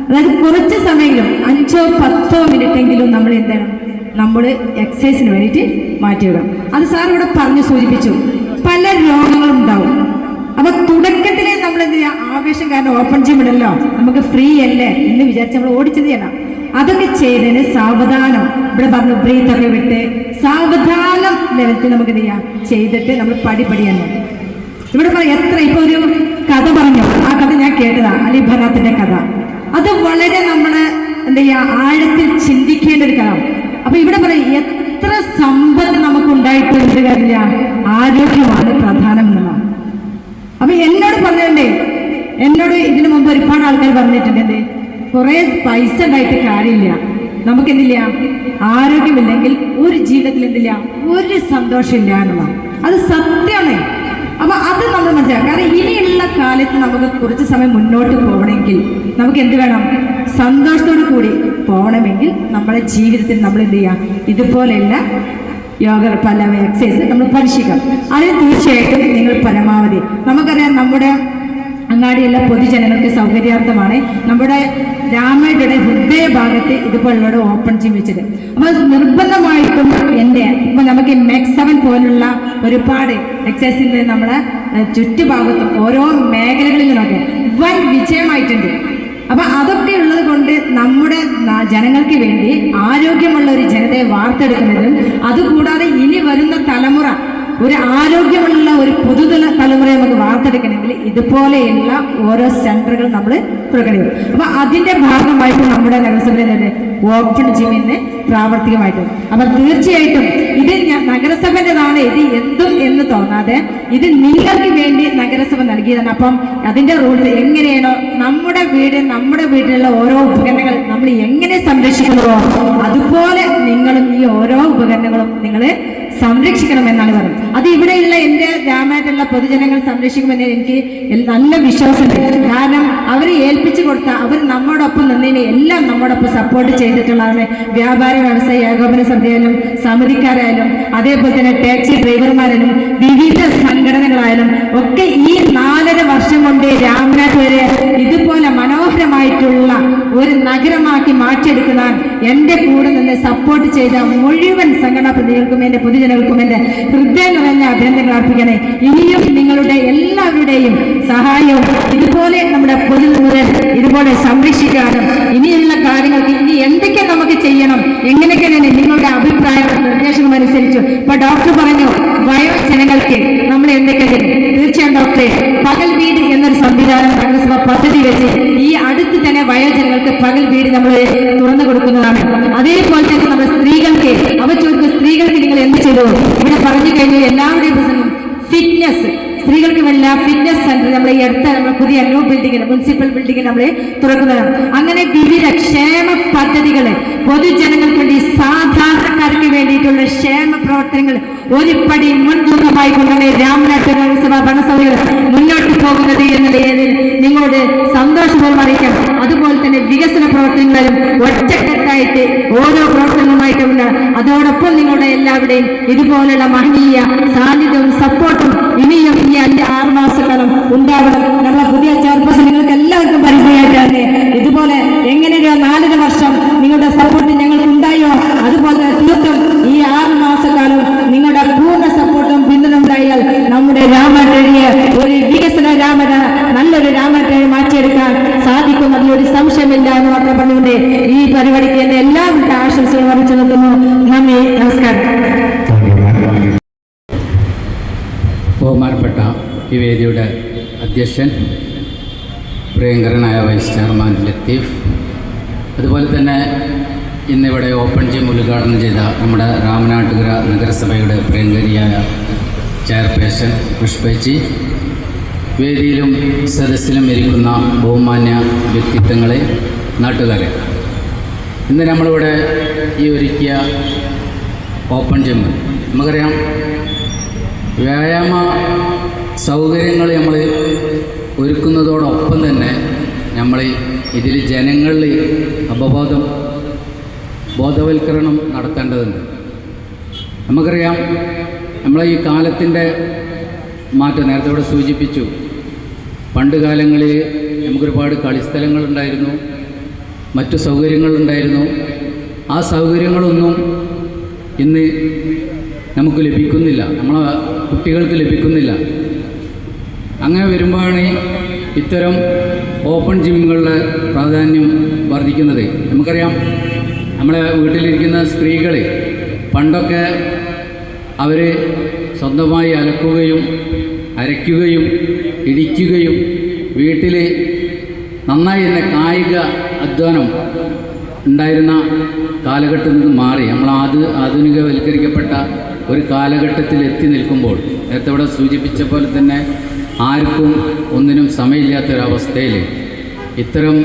[SPEAKER 2] അതായത് കുറച്ച് സമയമെങ്കിലും 5-10 മിനിറ്റെങ്കിലും നമ്മൾ എന്താണ് നമ്മൾ എക്സസൈസിന് വേണ്ടിയിട്ട് മാറ്റിവിടും. അത് സാർ ഇവിടെ പറഞ്ഞു സൂചിപ്പിച്ചു. പല രോഗങ്ങളും ഉണ്ടാവും. അപ്പൊ തുടക്കത്തിലെ നമ്മൾ എന്ത് ചെയ്യുക, ആവേശം കാരണം ഓപ്പൺ ജിം ഇടല്ലോ നമുക്ക് ഫ്രീ അല്ലേ എന്ന് വിചാരിച്ച് നമ്മൾ ഓടിച്ചത് ചെയ്യണം. അതൊക്കെ ചെയ്തതിന് സാവധാനം ഇവിടെ പറഞ്ഞു ബ്രീത്തൊക്കെ വിട്ട് സാവധാനം ലെവലത്തിൽ നമുക്ക് എന്ത് ചെയ്യാം ചെയ്തിട്ട് നമ്മൾ പടിപടിയാണ്. ഇവിടെ എത്ര ഇപ്പൊ ഒരു കഥ പറഞ്ഞു, ആ കഥ ഞാൻ കേട്ടതാ, അലി ഭനാത്തിന്റെ കഥ. അത് വളരെ നമ്മള് എന്താ ചെയ്യാ ആഴത്തിൽ ചിന്തിക്കേണ്ട ഒരു കഥ. അപ്പൊ ഇവിടെ പറയും എത്ര സമ്പത്ത് നമുക്ക് ഉണ്ടായിട്ടും എന്ത് കാര്യമില്ല, ആരോഗ്യമാണ് പ്രധാനം എന്നുള്ളതാണ്. അപ്പൊ എന്നോട് പറഞ്ഞിട്ടുണ്ടേ, എന്നോട് ഇതിനു മുമ്പ് ഒരുപാട് ആൾക്കാർ പറഞ്ഞിട്ടുണ്ട് എന്ത് കുറെ പൈസ ഉണ്ടായിട്ട് കാര്യമില്ല, നമുക്കെന്തില്ല ആരോഗ്യമില്ലെങ്കിൽ ഒരു ജീവിതത്തിൽ എന്തില്ല ഒരു സന്തോഷമില്ല എന്നുള്ളതാണ്. അത് സത്യമാണ്. അപ്പൊ അത് നമ്മൾ മനസ്സിലാക്കാം. കാരണം ഇനിയുള്ള കാലത്ത് നമുക്ക് കുറച്ച് സമയം മുന്നോട്ട് പോകണമെങ്കിൽ നമുക്ക് എന്ത് വേണം, സന്തോഷത്തോടു കൂടി പോകണമെങ്കിൽ നമ്മുടെ ജീവിതത്തിൽ നമ്മൾ എന്ത് ചെയ്യാം, ഇതുപോലെയുള്ള യോഗ പല എക്സസൈസ് നമ്മൾ പരിശീലിക്കണം. അതിന് തീർച്ചയായിട്ടും നിങ്ങൾ പരമാവധി നമുക്കറിയാം നമ്മുടെ അങ്ങാടിയുള്ള പൊതുജനങ്ങൾക്ക് സൗകര്യാർത്ഥമാണ് നമ്മുടെ രാമയുടെ ഹൃദയഭാഗത്ത് ഇതുപോലുള്ള ഓപ്പൺ ജിം വെച്ചത്. അപ്പോൾ നിർബന്ധമായിട്ടും ഇപ്പം നമുക്ക് മാക്സ് 7 പോലുള്ള ഒരുപാട് എക്സസൈസിൻ്റെ നമ്മുടെ ചുറ്റുഭാഗത്തും ഓരോ മേഖലകളിൽ നിന്നൊക്കെ വൻ വിജയമായിട്ടുണ്ട്. അപ്പം അതൊക്കെ ഉള്ളത് കൊണ്ട് നമ്മുടെ ജനങ്ങൾക്ക് വേണ്ടി ആരോഗ്യമുള്ള ഒരു ജനതയെ വാർത്തെടുക്കുന്നതും അതുകൂടാതെ ഇനി വരുന്ന തലമുറ ഒരു ആരോഗ്യമുള്ള ഒരു തലമുറയെ നമുക്ക് വാർത്തെടുക്കണമെങ്കിൽ ഇതുപോലെയുള്ള ഓരോ സെന്ററുകൾ നമ്മൾ തുടങ്ങണം. അപ്പൊ അതിന്റെ ഭാഗമായിട്ട് നമ്മുടെ നഗരസഭയിൽ തന്നെ ഓപ്പൺ ജിമ്മിന് പ്രാവർത്തികമായിട്ട്. അപ്പൊ തീർച്ചയായിട്ടും ഇത് നഗരസഭൻ്റെതാണ്, ഇത് എന്തും എന്ന് തോന്നാതെ ഇത് നിങ്ങൾക്ക് വേണ്ടി നഗരസഭ നൽകിയതാണ്. അപ്പം അതിന്റെ റൂൾസ് എങ്ങനെയാണോ നമ്മുടെ വീട്ടിലുള്ള ഓരോ ഉപകരണങ്ങൾ നമ്മൾ എങ്ങനെ സംരക്ഷിക്കുന്നതോ അതുപോലെ നിങ്ങളും ഈ ഓരോ ഉപകരണങ്ങളും നിങ്ങൾ സംരക്ഷിക്കണമെന്നാണ് പറയുന്നത്. അത് ഇവിടെയുള്ള എൻ്റെ ഗ്രാമമായിട്ടുള്ള പൊതുജനങ്ങൾ സംരക്ഷിക്കുമെന്ന് എനിക്ക് നല്ല വിശ്വാസമുണ്ട്. കാരണം അവർ ഏൽപ്പിച്ചു കൊടുത്ത അവർ നമ്മോടൊപ്പം നിന്നതിനെ എല്ലാം നമ്മോടൊപ്പം സപ്പോർട്ട് ചെയ്തിട്ടുള്ളതാണ്. വ്യാപാര വ്യവസായ ഏകോപന സമിതിയായാലും സമിതിക്കാരായാലും അതേപോലെ തന്നെ ടാക്സി ഡ്രൈവർമാരായാലും വിവിധ സംഘടനകളായാലും ഒക്കെ ഈ 4.5 വർഷം കൊണ്ട് രാമനാഥ് വരെ ഇതുപോലെ മനോഹരമായിട്ടുള്ള ഒരു നഗരമാക്കി മാറ്റിയെടുക്കുന്ന എൻ്റെ കൂടെ നിന്ന് സപ്പോർട്ട് ചെയ്ത മുഴുവൻ സംഘടനാ പ്രതിനിധികൾക്കും എൻ്റെ പൊതുജനങ്ങൾക്കും എൻ്റെ ഹൃദയം നിറഞ്ഞ അഭിനന്ദനങ്ങൾ അർപ്പിക്കണേ. ഇനിയും നിങ്ങളുടെ എല്ലാവരുടെയും സഹായവും ഇതുപോലെ നമ്മുടെ പൊതുമുതൽ ഇതുപോലെ സംരക്ഷിക്കാനും ഇനിയുള്ള കാര്യങ്ങൾക്ക് ഇനി എന്തൊക്കെ നമുക്ക് ചെയ്യണം, എങ്ങനെയൊക്കെയാണ് നിങ്ങളുടെ അഭിപ്രായങ്ങൾ നിർദ്ദേശങ്ങൾ അനുസരിച്ചു. ഇപ്പൊ ഡോക്ടർ പറഞ്ഞു വയോജനങ്ങൾക്ക് നമ്മൾ എന്തൊക്കെ ചെയ്യും. തീർച്ചയായും ഡോക്ടറെ, പകൽ വീട് എന്നൊരു സംവിധാനം നഗരസഭ പദ്ധതി വെച്ച് ഈ അടുത്ത് തന്നെ വയോജനങ്ങൾക്ക് പകൽ വീട് നമ്മൾ തുറന്നു കൊടുക്കുന്നതാണ്. അതേപോലെ തന്നെ നമ്മുടെ സ്ത്രീകൾക്ക് അവർ ചോദിക്കുന്ന സ്ത്രീകൾക്ക് നിങ്ങൾ എന്ത് ചെയ്തു. ഇവിടെ പറഞ്ഞു കഴിഞ്ഞാൽ എല്ലാവരുടെയും പ്രശ്നം ഫിറ്റ്നസ്, സ്ത്രീകൾക്ക് വേണ്ട ഫിറ്റ്നസ് സെന്റർ നമ്മൾ ഈ അടുത്ത നമ്മൾ പുതിയ ന്യൂ ബിൽഡിംഗ് മുനിസിപ്പൽ ബിൽഡിംഗ് നമ്മൾ തുറക്കുന്നതാണ്. അങ്ങനെ വിവിധ ക്ഷേമ പദ്ധതികൾ പൊതുജനങ്ങൾക്ക് വേണ്ടി സാധാരണക്കാർക്ക് വേണ്ടിയിട്ടുള്ള ക്ഷേമ പ്രവർത്തനങ്ങൾ ഒരു പടി മുൻതൂക്കമായി കൊണ്ടാണ് രാമനാഥ് നഗരസഭാ ഭരണസമിതികൾ മുന്നോട്ട് പോകുന്നത് എന്നുള്ളത് നിങ്ങളോട് സന്തോഷപൂർവ്വം അറിയിക്കാം. അതുപോലെ തന്നെ വികസന പ്രവർത്തനങ്ങളിലും ഒറ്റക്കെട്ടായിട്ട് ഓരോ പ്രവർത്തനങ്ങളുമായിട്ടുള്ള അതോടൊപ്പം നിങ്ങളുടെ എല്ലാവരുടെയും ഇതുപോലുള്ള മഹനീയ സാന്നിധ്യവും സപ്പോർട്ടും ഇനിയും ഈ 5-6 മാസക്കാലം ഉണ്ടാവണം. നമ്മളെ പുതിയ ചെയർപേഴ്സൺ നിങ്ങൾക്ക് എല്ലാവർക്കും പരിചയമായിട്ടാണ്. ഇതുപോലെ എങ്ങനെ 4 വർഷം നിങ്ങളുടെ സപ്പോർട്ട് ഞങ്ങൾക്ക് ഉണ്ടായോ അതുപോലെ തീർത്തും ഈ 6 മാസക്കാലം നിങ്ങളുടെ പൂർണ്ണ സപ്പോർട്ടും പിന്തുണ ഉണ്ടായാൽ നമ്മുടെ രാമനാട്ടുകരയെ ഒരു വികസന നല്ലൊരു രാമനാട്ടുകരയെ മാറ്റിയെടുക്കാൻ സാധിക്കും. അതിലൊരു സംശയമില്ല എന്ന് മാത്രം പറഞ്ഞുകൊണ്ട് ഈ പരിപാടിക്ക് എന്റെ എല്ലാവരുടെ ആശംസകളും അറിയിച്ചു നിർത്തുന്നു. നന്ദി, നമസ്കാരം.
[SPEAKER 7] ബഹുമാനപ്പെട്ട ഈ വേദിയുടെ അധ്യക്ഷൻ പ്രിയങ്കരനായ വൈസ് ചെയർമാൻ ലത്തീഫ്, അതുപോലെ തന്നെ ഇന്നിവിടെ ഓപ്പൺ ജിം ഉദ്ഘാടനം ചെയ്ത നമ്മുടെ രാമനാട്ടുകര നഗരസഭയുടെ പ്രിയങ്കരിയായ ചെയർപേഴ്സൺ പുഷ്പേച്ചി, വേദിയിലും സദസ്സിലും ഇരിക്കുന്ന ബഹുമാന്യ വ്യക്തിത്വങ്ങളെ, നാട്ടുകാരെ, ഇന്ന് നമ്മളിവിടെ ഈ ഒരുക്കിയ ഓപ്പൺ ജിം നമുക്കറിയാം വ്യായാമ സൗകര്യങ്ങൾ നമ്മൾ ഒരുക്കുന്നതോടൊപ്പം തന്നെ നമ്മൾ ഇതിൽ ജനങ്ങളിൽ ബോധവൽക്കരണം നടത്തേണ്ടതുണ്ട്. നമുക്കറിയാം നമ്മളെ ഈ കാലത്തിൻ്റെ മാറ്റം നേരത്തെ ഇവിടെ സൂചിപ്പിച്ചു. പണ്ട് കാലങ്ങളിൽ നമുക്കൊരുപാട് കളിസ്ഥലങ്ങളുണ്ടായിരുന്നു, മറ്റു സൗകര്യങ്ങളുണ്ടായിരുന്നു. ആ സൗകര്യങ്ങളൊന്നും ഇന്ന് നമുക്ക് ലഭിക്കുന്നില്ല, നമ്മളെ കുട്ടികൾക്ക് ലഭിക്കുന്നില്ല. അങ്ങനെ വരുമ്പോഴാണ് ഇത്തരം ഓപ്പൺ ജിമ്മുകളുടെ പ്രാധാന്യം വർദ്ധിക്കുന്നത്. നമുക്കറിയാം നമ്മളെ വീട്ടിലിരിക്കുന്ന സ്ത്രീകൾ പണ്ടൊക്കെ അവർ സ്വന്തമായി അലക്കുകയും അരയ്ക്കുകയും ഇടിക്കുകയും വീട്ടിൽ നന്നായി തന്നെ കായിക അധ്വാനം ഉണ്ടായിരുന്ന കാലഘട്ടത്തിൽ നിന്ന് മാറി നമ്മൾ ആധുനികവൽക്കരിക്കപ്പെട്ട ഒരു കാലഘട്ടത്തിൽ എത്തി നിൽക്കുമ്പോൾ നേരത്തെ ഇവിടെ സൂചിപ്പിച്ച പോലെ തന്നെ ആർക്കും ഒന്നിനും സമയമില്ലാത്തൊരവസ്ഥയിൽ ഇത്തരം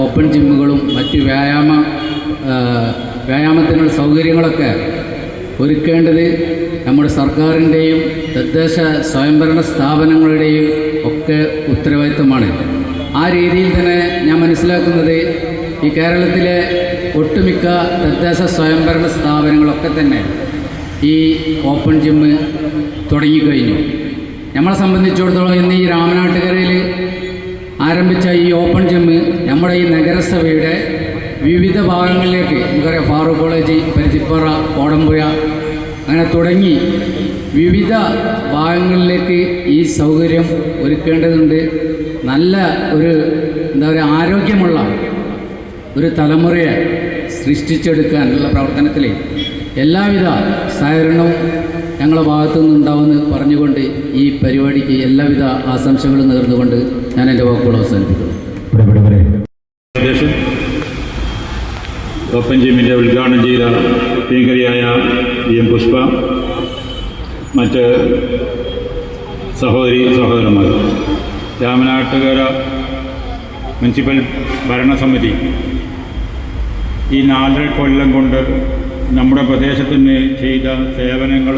[SPEAKER 7] ഓപ്പൺ ജിമ്മുകളും മറ്റ് വ്യായാമത്തിനുള്ള സൗകര്യങ്ങളൊക്കെ ഒരുക്കേണ്ടത് നമ്മുടെ സർക്കാരിൻ്റെയും തദ്ദേശ സ്വയംഭരണ സ്ഥാപനങ്ങളുടെയും ഒക്കെ ഉത്തരവാദിത്തമാണ്. ആ രീതിയിൽ തന്നെ ഞാൻ മനസ്സിലാക്കുന്നത് ഈ കേരളത്തിലെ ഒട്ടുമിക്ക തദ്ദേശ സ്വയംഭരണ സ്ഥാപനങ്ങളൊക്കെ തന്നെ ഈ ഓപ്പൺ ജിമ്മ് തുടങ്ങിക്കഴിഞ്ഞു. നമ്മളെ സംബന്ധിച്ചിടത്തോളം ഇന്ന് ഈ രാമനാട്ടുകരയിൽ ആരംഭിച്ച ഈ ഓപ്പൺ ജിമ്മ് നമ്മുടെ ഈ നഗരസഭയുടെ വിവിധ ഭാഗങ്ങളിലേക്ക്, നമുക്കറിയാം ഫാറൂഖ് കോളേജ്, പരുത്തിപ്പാറ, കോടമ്പുഴ, അങ്ങനെ തുടങ്ങി വിവിധ ഭാഗങ്ങളിലേക്ക് ഈ സൗകര്യം ഒരുക്കേണ്ടതുണ്ട്. നല്ല ഒരു ആരോഗ്യമുള്ള ഒരു തലമുറയെ സൃഷ്ടിച്ചെടുക്കാനുള്ള പ്രവർത്തനത്തിൽ എല്ലാവിധ സഹകരണവും ഞങ്ങളുടെ ഭാഗത്തുനിന്ന് ഉണ്ടാവുമെന്ന് പറഞ്ഞുകൊണ്ട് ഈ പരിപാടിക്ക് എല്ലാവിധ ആശംസകളും നേർന്നുകൊണ്ട് ഞാൻ എൻ്റെ വാക്കുകൾ അവസാനിപ്പിക്കുന്നു.
[SPEAKER 8] ഓപ്പൺ ജിമ്മിൻ്റെ ഉദ്ഘാടനം ചെയ്ത പ്രിയങ്കരിയായ എം പുഷ്പ, മറ്റ് സഹോദരന്മാർ, രാമനാട്ടുകര മുനിസിപ്പൽ ഭരണസമിതി ഈ 4 കൊല്ലം കൊണ്ട് നമ്മുടെ പ്രദേശത്തിന് ചെയ്ത സേവനങ്ങൾ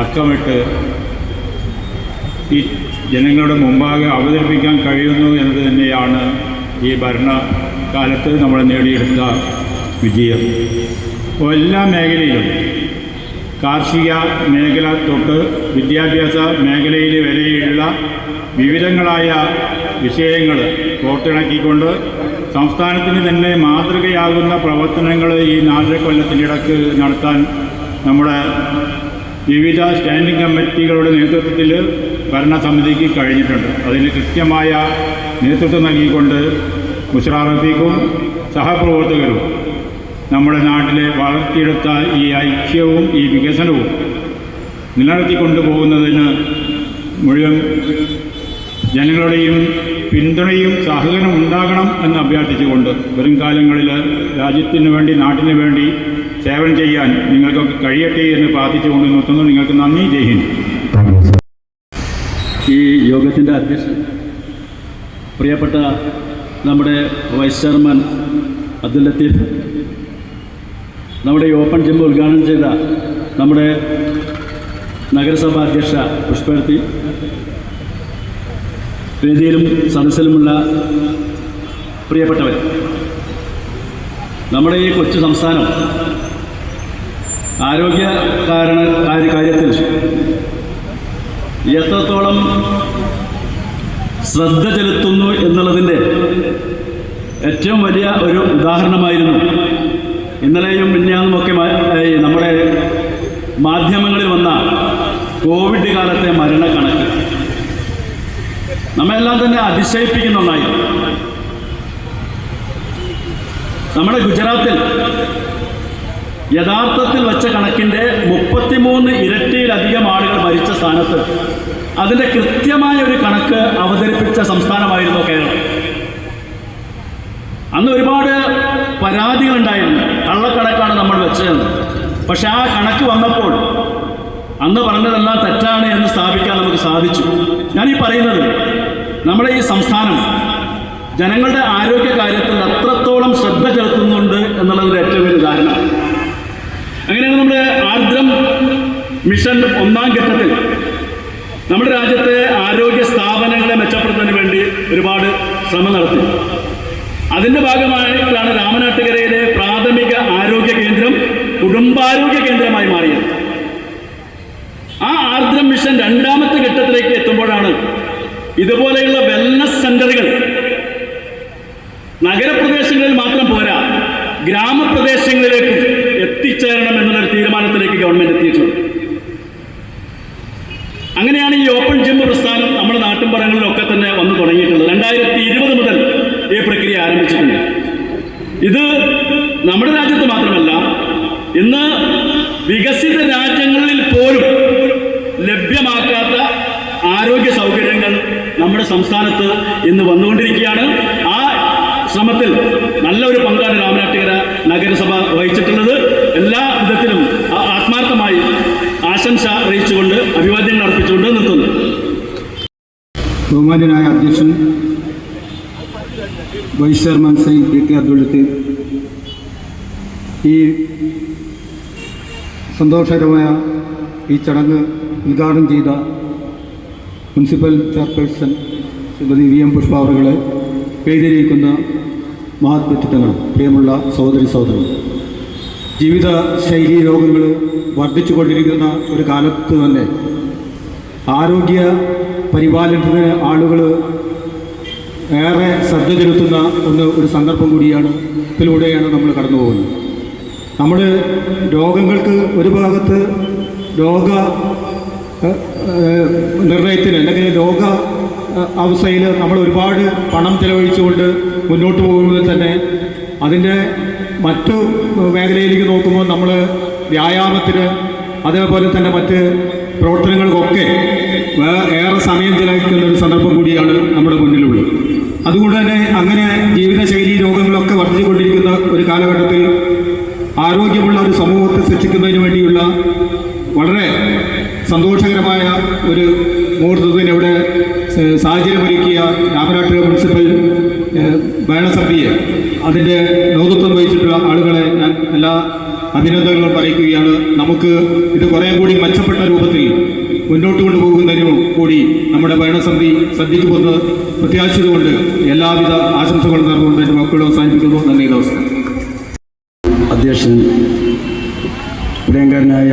[SPEAKER 8] അക്കമിട്ട് ഈ ജനങ്ങളുടെ മുമ്പാകെ അവതരിപ്പിക്കാൻ കഴിയുന്നു എന്നത് തന്നെയാണ് ഈ ഭരണകാലത്ത് നമ്മൾ നേടിയെടുത്ത വിജയം. അപ്പോൾ എല്ലാ മേഖലയിലും, കാർഷിക മേഖല തൊട്ട് വിദ്യാഭ്യാസ മേഖലയിൽ വരെയുള്ള വിവിധങ്ങളായ വിഷയങ്ങൾ കോർത്തിണക്കിക്കൊണ്ട് സംസ്ഥാനത്തിന് തന്നെ മാതൃകയാകുന്ന പ്രവർത്തനങ്ങൾ ഈ 4 കൊല്ലത്തിനിടക്ക് നടത്താൻ നമ്മുടെ വിവിധ സ്റ്റാൻഡിംഗ് കമ്മിറ്റികളുടെ നേതൃത്വത്തിൽ ഭരണസമിതിക്ക് കഴിഞ്ഞിട്ടുണ്ട്. അതിന് കൃത്യമായ നേതൃത്വം നൽകിക്കൊണ്ട് മുഷറ റഫീഖും സഹപ്രവർത്തകരും നമ്മുടെ നാട്ടിലെ വളർത്തിയെടുത്ത ഈ ഐക്യവും ഈ വികസനവും നിലനിർത്തിക്കൊണ്ടു പോകുന്നതിന് മുഴുവൻ ജനങ്ങളുടെയും പിന്തുണയും സഹകരണം ഉണ്ടാകണം എന്ന് അഭ്യർത്ഥിച്ചുകൊണ്ട് വരും കാലങ്ങളിൽ രാജ്യത്തിന് വേണ്ടി നാട്ടിന് വേണ്ടി സേവനം ചെയ്യാൻ നിങ്ങൾക്കൊക്കെ കഴിയട്ടെ എന്ന് പ്രാർത്ഥിച്ചുകൊണ്ട് നിർത്തുന്നു. നിങ്ങൾക്ക് നന്ദി. ജയ് ഹിന്ദ്.
[SPEAKER 9] ഈ യോഗത്തിൻ്റെ അധ്യക്ഷൻ പ്രിയപ്പെട്ട നമ്മുടെ വൈസ് ചെയർമാൻ അബ്ദുൽ ലത്തീഫ്, നമ്മുടെ ഈ ഓപ്പൺ ജിം ഉദ്ഘാടനം ചെയ്ത നമ്മുടെ നഗരസഭാ അധ്യക്ഷ പുഷ്പവതി, വേദിയിലും സദസ്സിലുമുള്ള പ്രിയപ്പെട്ടവർ, നമ്മുടെ ഈ കൊച്ചു സംസ്ഥാനം ആരോഗ്യ കാര്യത്തിൽ എത്രത്തോളം ശ്രദ്ധ ചെലുത്തുന്നു എന്നുള്ളതിൻ്റെ ഏറ്റവും വലിയ ഒരു ഉദാഹരണമായിരുന്നു ഇന്നലെയും മിനിഞ്ഞാന്നുമൊക്കെ നമ്മുടെ മാധ്യമങ്ങളിൽ വന്ന കോവിഡ് കാലത്തെ മരണക്കണക്ക്. നമ്മെല്ലാം തന്നെ അതിശയിപ്പിക്കുന്ന ഒന്നായിരുന്നു. നമ്മുടെ ഗുജറാത്തിൽ യഥാർത്ഥത്തിൽ വെച്ച കണക്കിൻ്റെ 33 ഇരട്ടിയിലധികം ആളുകൾ മരിച്ച സ്ഥാനത്ത് അതിൻ്റെ കൃത്യമായ ഒരു കണക്ക് അവതരിപ്പിച്ച സംസ്ഥാനമായിരുന്നു കേരളം. അന്ന് ഒരുപാട് പരാതികളുണ്ടായിരുന്നു, കള്ളക്കണക്കാണ് നമ്മൾ വെച്ചതെന്ന്. പക്ഷെ ആ കണക്ക് വന്നപ്പോൾ അന്ന് പറഞ്ഞതെല്ലാം തെറ്റാണ് എന്ന് സ്ഥാപിക്കാൻ നമുക്ക് സാധിച്ചു. ഞാനീ പറയുന്നത് നമ്മുടെ ഈ സംസ്ഥാനം ജനങ്ങളുടെ ആരോഗ്യ കാര്യത്തിൽ അത്രത്തോളം ശ്രദ്ധ ചെലുത്തുന്നുണ്ട് എന്നുള്ളതിൻ്റെ ഏറ്റവും വലിയ ഉദാഹരണം. അങ്ങനെയാണ് നമ്മുടെ ആർദ്രം മിഷൻ 1ാം ഘട്ടത്തിൽ നമ്മുടെ രാജ്യത്തെ ആരോഗ്യ സ്ഥാപനങ്ങളെ മെച്ചപ്പെടുത്തുന്നതിന് വേണ്ടി ഒരുപാട് ശ്രമം നടത്തി. അതിൻ്റെ ഭാഗമായിട്ടാണ് രാമനാട്ടുകരയിലെ പ്രാഥമിക ആരോഗ്യ കേന്ദ്രം കുടുംബാരോഗ്യ കേന്ദ്രമായി മാറിയത്. ആ ആർദ്രം മിഷൻ 2ാമത്തെ ഘട്ടത്തിലേക്ക് എത്തുമ്പോഴാണ് ഇതുപോലെയുള്ള വെൽനസ് സെന്ററുകൾ നഗരപ്രദേശങ്ങളിൽ മാത്രം പോരാ, ഗ്രാമപ്രദേശങ്ങളിലേക്കും എത്തിച്ചേരണം എന്നുള്ളൊരു തീരുമാനത്തിലേക്ക് ഗവൺമെന്റ് എത്തിയിട്ടുണ്ട്. അങ്ങനെയാണ് ഈ ഓപ്പൺ ജിം പ്രസ്ഥാനം നമ്മുടെ നാട്ടിൻപുറങ്ങളിലൊക്കെ തന്നെ വന്നു തുടങ്ങിയിട്ടുള്ളത്. 2020 മുതൽ ഈ പ്രക്രിയ ആരംഭിച്ചിട്ടുണ്ട്. ഇത് നമ്മുടെ രാജ്യത്ത് മാത്രമല്ല, ഇന്ന് വികസിത രാജ്യങ്ങളിൽ പോലും ലഭ്യമാക്കാത്ത ആരോഗ്യ സൗകര്യങ്ങൾ നമ്മുടെ സംസ്ഥാനത്ത് ഇന്ന് വന്നുകൊണ്ടിരിക്കുകയാണ്. ആ ശ്രമത്തിൽ നല്ലൊരു പങ്കാണ് രാമനാട്ടുകര നഗരസഭ വഹിച്ചിട്ടുള്ളത്. എല്ലാ വിധത്തിലും ആത്മാർത്ഥമായി ആശംസ അറിയിച്ചുകൊണ്ട് അഭിവാദ്യങ്ങൾ അർപ്പിച്ചുകൊണ്ട് നിർത്തുന്നു.
[SPEAKER 4] ബഹുമാന്യനായ അധ്യക്ഷൻ vice chairman Shri P K. Abdul Latheef, ഈ സന്തോഷകരമായ ഈ ചടങ്ങ് ഉദ്ഘാടനം ചെയ്ത municipal chairperson Shrimati V M. Pushpa അവറുകളെ, പേരിരിക്കുന്ന മഹത് വ്യക്തിത്വങ്ങൾ, പ്രിയമുള്ള സഹോദരി സഹോദരൻ, ജീവിത ശൈലി രോഗങ്ങൾ വർദ്ധിച്ചുകൊണ്ടിരിക്കുന്ന ഒരു കാലത്ത് തന്നെ ആരോഗ്യ പരിപാലനത്തിന് ആളുകൾ ഏറെ ശ്രദ്ധ ചെലുത്തുന്ന ഒരു സന്ദർഭം കൂടിയാണ്, ഇതിലൂടെയാണ് നമ്മൾ കടന്നു പോകുന്നത്. നമ്മൾ രോഗങ്ങൾക്ക് ഒരു ഭാഗത്ത് രോഗ നിർണയത്തിന് അല്ലെങ്കിൽ രോഗ അവസ്ഥയിൽ നമ്മൾ ഒരുപാട് പണം ചെലവഴിച്ചുകൊണ്ട് മുന്നോട്ട് പോകുമ്പോൾ തന്നെ അതിൻ്റെ മറ്റു മേഖലയിലേക്ക് നോക്കുമ്പോൾ നമ്മൾ വ്യായാമത്തിന് അതേപോലെ തന്നെ മറ്റ് പ്രവർത്തനങ്ങൾക്കൊക്കെ ഏറെ സമയം ചെലവഴിക്കുന്ന ഒരു സന്ദർഭം കൂടിയാണ് നമ്മുടെ മുന്നിലുള്ളത്. അതുകൊണ്ട് തന്നെ അങ്ങനെ ജീവിതശൈലി രോഗങ്ങളൊക്കെ വർദ്ധിച്ചുകൊണ്ടിരിക്കുന്ന ഒരു കാലഘട്ടത്തിൽ ആരോഗ്യമുള്ള ഒരു സമൂഹത്തെ സൃഷ്ടിക്കുന്നതിന് വേണ്ടിയുള്ള വളരെ സന്തോഷകരമായ ഒരു മുഹൂർത്തത്തിന് ഇവിടെ സാഹചര്യമൊരുക്കിയ രാമനാട്ടുകര മുനിസിപ്പൽ ഭരണസമിതിയെ, അതിൻ്റെ നേതൃത്വം വഹിച്ചിട്ടുള്ള ആളുകളെ ഞാൻ എല്ലാ അഭിനന്ദനങ്ങളും അറിയിക്കുകയാണ്. നമുക്ക് ഇത് കുറേ കൂടി മെച്ചപ്പെട്ട രൂപത്തിൽ മുന്നോട്ട് കൊണ്ടുപോകുന്നതിനും കൂടി നമ്മുടെ ഭരണസമിതി ശ്രദ്ധിക്കുമെന്ന് പ്രത്യാശിച്ചുകൊണ്ട് എല്ലാവിധ ആശംസകളും നേർന്നുകൊണ്ട് എൻ്റെ വാക്കുകൾ അവസാനിപ്പിക്കുന്നു. നന്ദി, നമസ്കാരം.
[SPEAKER 10] അധ്യക്ഷൻ പ്രിയങ്കരനായ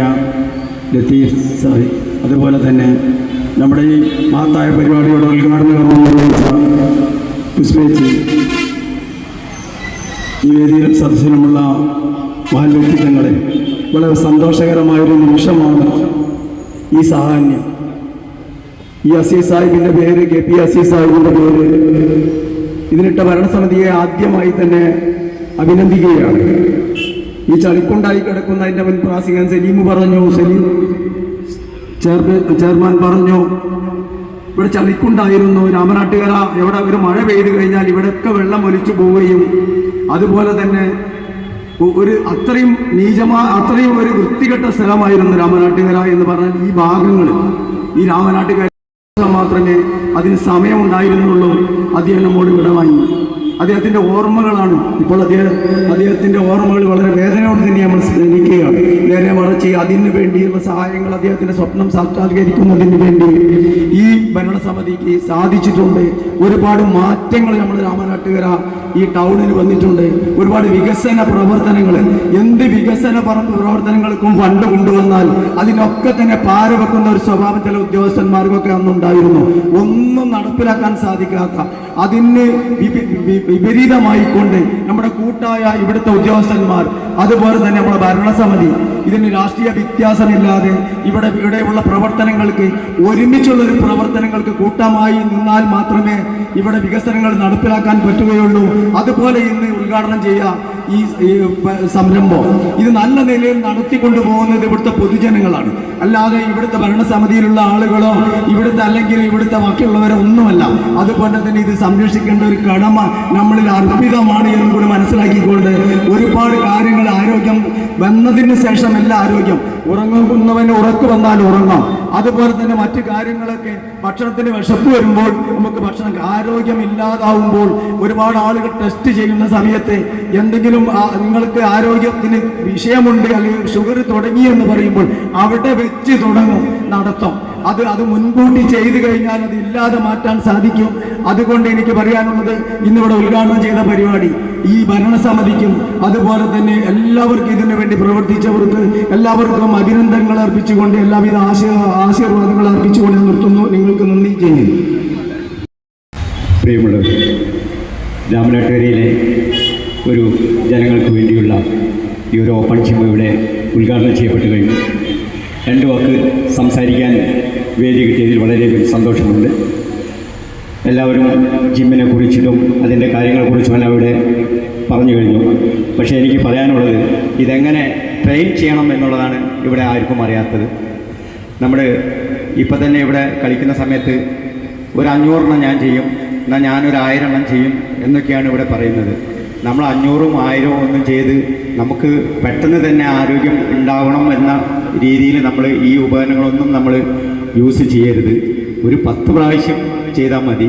[SPEAKER 10] ലത്തീഫ് സാഹിബ്, അതുപോലെ തന്നെ നമ്മുടെ ഈ മഹത്തായ പരിപാടിയുടെ ഉദ്ഘാടന കർമ്മം നിർവഹിച്ച പുഷ്പേച്ചി, ഈ വേദിയിൽ സദസ്സിലുമുള്ള മഹൽ വ്യക്തിത്വങ്ങളെ, വളരെ സന്തോഷകരമായൊരു നിമിഷമാണ് ഈ സാഹാന്യം. ഈ അസീസ് സാഹിബിൻ്റെ പേര്, KP അസീസ് സാഹിബിൻ്റെ പേര് ഇതിനിട്ട ഭരണസമിതിയെ ആദ്യമായി തന്നെ അഭിനന്ദിക്കുകയാണ്. ഈ ചളിക്കുണ്ടായി കിടക്കുന്നതിൻ്റെ മുൻ പ്രാസികൻ സലീം പറഞ്ഞു, ചെയർമാൻ പറഞ്ഞു, ഇവിടെ ചളിക്കുണ്ടായിരുന്നു. രാമനാട്ടുകര എവിടെ ഒരു മഴ പെയ്തു കഴിഞ്ഞാൽ ഇവിടെയൊക്കെ വെള്ളം ഒലിച്ചു പോവുകയും അതുപോലെ തന്നെ അത്രയും അത്രയും ഒരു വൃത്തികെട്ട സ്ഥലമായിരുന്നു രാമനാട്ടുകര എന്ന് പറഞ്ഞാൽ ഈ ഭാഗങ്ങൾ ഈ രാമനാട്ടുകര മാത്രമേ അതിന് സമയമുണ്ടായിരുന്നുള്ളൂ. അദ്ദേഹം നമ്മോട് വിട വാങ്ങി. അദ്ദേഹത്തിൻ്റെ ഓർമ്മകളാണ് ഇപ്പോൾ അദ്ദേഹത്തിൻ്റെ ഓർമ്മകൾ വളരെ വേദനയോട് തന്നെ നമ്മൾ സ്മരിക്കുകയാണ്. നേരെ മറിച്ച് അതിന് വേണ്ടിയുള്ള സഹായങ്ങൾ അദ്ദേഹത്തിൻ്റെ സ്വപ്നം സാക്ഷാത്കരിക്കുന്നതിന് വേണ്ടി ഈ ഭരണസമിതിക്ക് സാധിച്ചിട്ടുണ്ട്. ഒരുപാട് മാറ്റങ്ങൾ നമ്മൾ രാമനാട്ടുകര ഈ ടൗണിൽ വന്നിട്ടുണ്ട്. ഒരുപാട് വികസന പ്രവർത്തനങ്ങൾ, എന്ത് വികസന പ്രവർത്തനങ്ങൾക്കും ഫണ്ട് കൊണ്ടുവന്നാൽ അതിനൊക്കെ തന്നെ പാരവെക്കുന്ന ഒരു സ്വഭാവം ചില ഉദ്യോഗസ്ഥന്മാർക്കൊക്കെ അന്നുണ്ടായിരുന്നു. ഒന്നും നടപ്പിലാക്കാൻ സാധിക്കാത്ത, അതിന് വിപരീതമായിക്കൊണ്ട് നമ്മുടെ കൂട്ടായ ഇവിടുത്തെ ഉദ്യോഗസ്ഥന്മാർ അതുപോലെ തന്നെ നമ്മുടെ ഭരണസമിതി ഇതിന് രാഷ്ട്രീയ വ്യത്യാസമില്ലാതെ ഇവിടെയുള്ള പ്രവർത്തനങ്ങൾക്ക് ഒരുമിച്ചുള്ളൊരു പ്രവർത്തനങ്ങൾക്ക് കൂട്ടമായി നിന്നാൽ മാത്രമേ ഇവിടെ വികസനങ്ങൾ നടപ്പിലാക്കാൻ പറ്റുകയുള്ളൂ. അതുപോലെ ഇന്ന് ഉദ്ഘാടനം ചെയ്യുക ഈ സംരംഭം ഇത് നല്ല നിലയിൽ നടത്തിക്കൊണ്ടുപോകുന്നത് ഇവിടുത്തെ പൊതുജനങ്ങളാണ്, അല്ലാതെ ഇവിടുത്തെ ഭരണസമിതിയിലുള്ള ആളുകളോ അല്ലെങ്കിൽ ഇവിടുത്തെ ബാക്കിയുള്ളവരോ ഒന്നുമല്ല. അതുപോലെ തന്നെ ഇത് സംരക്ഷിക്കേണ്ട ഒരു കടമ നമ്മളിൽ അർപ്പിതമാണ് എന്ന് കൂടി മനസ്സിലാക്കിക്കൊണ്ട് ഒരുപാട് കാര്യങ്ങൾ ആരോഗ്യം വന്നതിന് ശേഷം എല്ലാ ആരോഗ്യം ഉറങ്ങുന്നവന് ഉറക്ക് വന്നാൽ ഉറങ്ങാം. അതുപോലെ തന്നെ മറ്റു കാര്യങ്ങളൊക്കെ ഭക്ഷണത്തിന് വിശപ്പ് വരുമ്പോൾ നമുക്ക് ആരോഗ്യം ഇല്ലാതാവുമ്പോൾ ഒരുപാട് ആളുകൾ ടെസ്റ്റ് ചെയ്യുന്ന സമയത്ത് എന്തെങ്കിലും നിങ്ങൾക്ക് ആരോഗ്യത്തിന് വിഷയമുണ്ട് അല്ലെങ്കിൽ ഷുഗർ തുടങ്ങി എന്ന് പറയുമ്പോൾ അവിടെ വെച്ച് തുടങ്ങും നടത്തം. അത് മുൻകൂട്ടി ചെയ്തു കഴിഞ്ഞാൽ അത് ഇല്ലാതെ മാറ്റാൻ സാധിക്കും. അതുകൊണ്ട് എനിക്ക് പറയാനുള്ളത് ഇന്നിവിടെ ഉദ്ഘാടനം ചെയ്ത പരിപാടി ഈ ഭരണസമിതിക്കും അതുപോലെ തന്നെ എല്ലാവർക്കും ഇതിനു വേണ്ടി പ്രവർത്തിച്ചവർക്ക് എല്ലാവർക്കും അഭിനന്ദനങ്ങൾ അർപ്പിച്ചുകൊണ്ട് എല്ലാവിധ ആശീർവാദങ്ങൾ അർപ്പിച്ചുകൊണ്ട് നിർത്തുന്നു. നിങ്ങൾക്ക് നന്ദി ചെയ്യുന്നു.
[SPEAKER 4] പ്രിയമുള്ളവർ, രാമനാട്ടുകരയിലെ ഒരു ജനങ്ങൾക്ക് വേണ്ടിയുള്ള ഈ ഒരു ഓപ്പൺ ജിം ഇവിടെ ഉദ്ഘാടനം ചെയ്യപ്പെട്ട് കഴിഞ്ഞു. രണ്ട് വാക്ക് സംസാരിക്കാൻ വേദി കിട്ടിയതിൽ വളരെയധികം സന്തോഷമുണ്ട്. എല്ലാവരും ജിമ്മിനെ കുറിച്ചിട്ടും അതിൻ്റെ കാര്യങ്ങളെക്കുറിച്ചുമെല്ലാം ഇവിടെ പറഞ്ഞു കഴിഞ്ഞു. പക്ഷേ എനിക്ക് പറയാനുള്ളത് ഇതെങ്ങനെ ട്രെയിൻ ചെയ്യണം എന്നുള്ളതാണ് ഇവിടെ ആർക്കും അറിയാത്തത്. നമ്മൾ ഇപ്പം തന്നെ ഇവിടെ കളിക്കുന്ന സമയത്ത് ഒരു 500 ഞാൻ ചെയ്യും, എന്നാൽ ഞാനൊരു 1000 ചെയ്യും എന്നൊക്കെയാണ് ഇവിടെ പറയുന്നത്. നമ്മൾ 500 1000 ഒന്നും ചെയ്ത് നമുക്ക് പെട്ടെന്ന് തന്നെ ആരോഗ്യം ഉണ്ടാവണം എന്ന രീതിയിൽ നമ്മൾ ഈ ഉപകരണങ്ങളൊന്നും നമ്മൾ യൂസ് ചെയ്യരുത്. ഒരു 10 പ്രാവശ്യം ചെയ്താൽ മതി.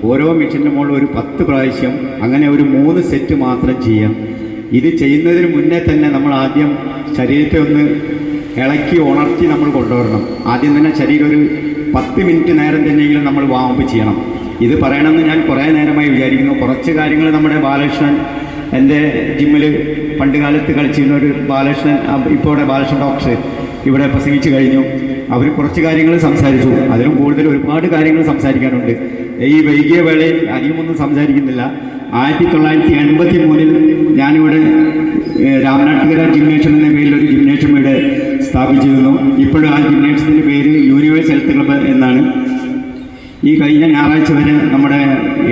[SPEAKER 4] ഓരോ മെഷീൻ്റെ മുകളിൽ ഒരു 10 പ്രാവശ്യം, അങ്ങനെ ഒരു 3 സെറ്റ് മാത്രം ചെയ്യാം. ഇത് ചെയ്യുന്നതിന് മുന്നേ തന്നെ നമ്മൾ ആദ്യം ശരീരത്തെ ഒന്ന് ഇളക്കി ഉണർത്തി നമ്മൾ കൊണ്ടുവരണം. ആദ്യം തന്നെ ശരീരം ഒരു 10 മിനിറ്റ് നേരം തന്നെയെങ്കിലും നമ്മൾ വാമപ്പ് ചെയ്യണം. ഇത് പറയണമെന്ന് ഞാൻ കുറേ നേരമായി വിചാരിക്കുന്നു. കുറച്ച് കാര്യങ്ങൾ നമ്മുടെ ബാലകൃഷ്ണൻ, എൻ്റെ ജിമ്മിൽ പണ്ട് കാലത്ത് കളിച്ചിരുന്ന ഒരു ബാലകൃഷ്ണൻ, ഇപ്പോൾ ഇവിടെ ബാലകൃഷ്ണൻ ഡോക്ടർ ഇവിടെ പ്രസംഗിച്ചു കഴിഞ്ഞു. അവർ കുറച്ച് കാര്യങ്ങൾ സംസാരിച്ചു. അതിലും കൂടുതൽ ഒരുപാട് കാര്യങ്ങൾ സംസാരിക്കാനുണ്ട്. ഈ വൈകിയ വേളയിൽ അധികമൊന്നും സംസാരിക്കുന്നില്ല. 1983 ഞാനിവിടെ രാമനാട്ടുകര ജിംനേഷ്യം എന്ന പേരിൽ ഒരു ജിംനേഷ്യം ഇവിടെ സ്ഥാപിച്ചിരുന്നു. ഇപ്പോഴും ആ ജിംനേഷ്യത്തിൻ്റെ പേര് യൂണിവേഴ്സ് ഹെൽത്ത് ക്ലബ്ബ് എന്നാണ്. ഈ കഴിഞ്ഞ ഞായറാഴ്ച വരെ നമ്മുടെ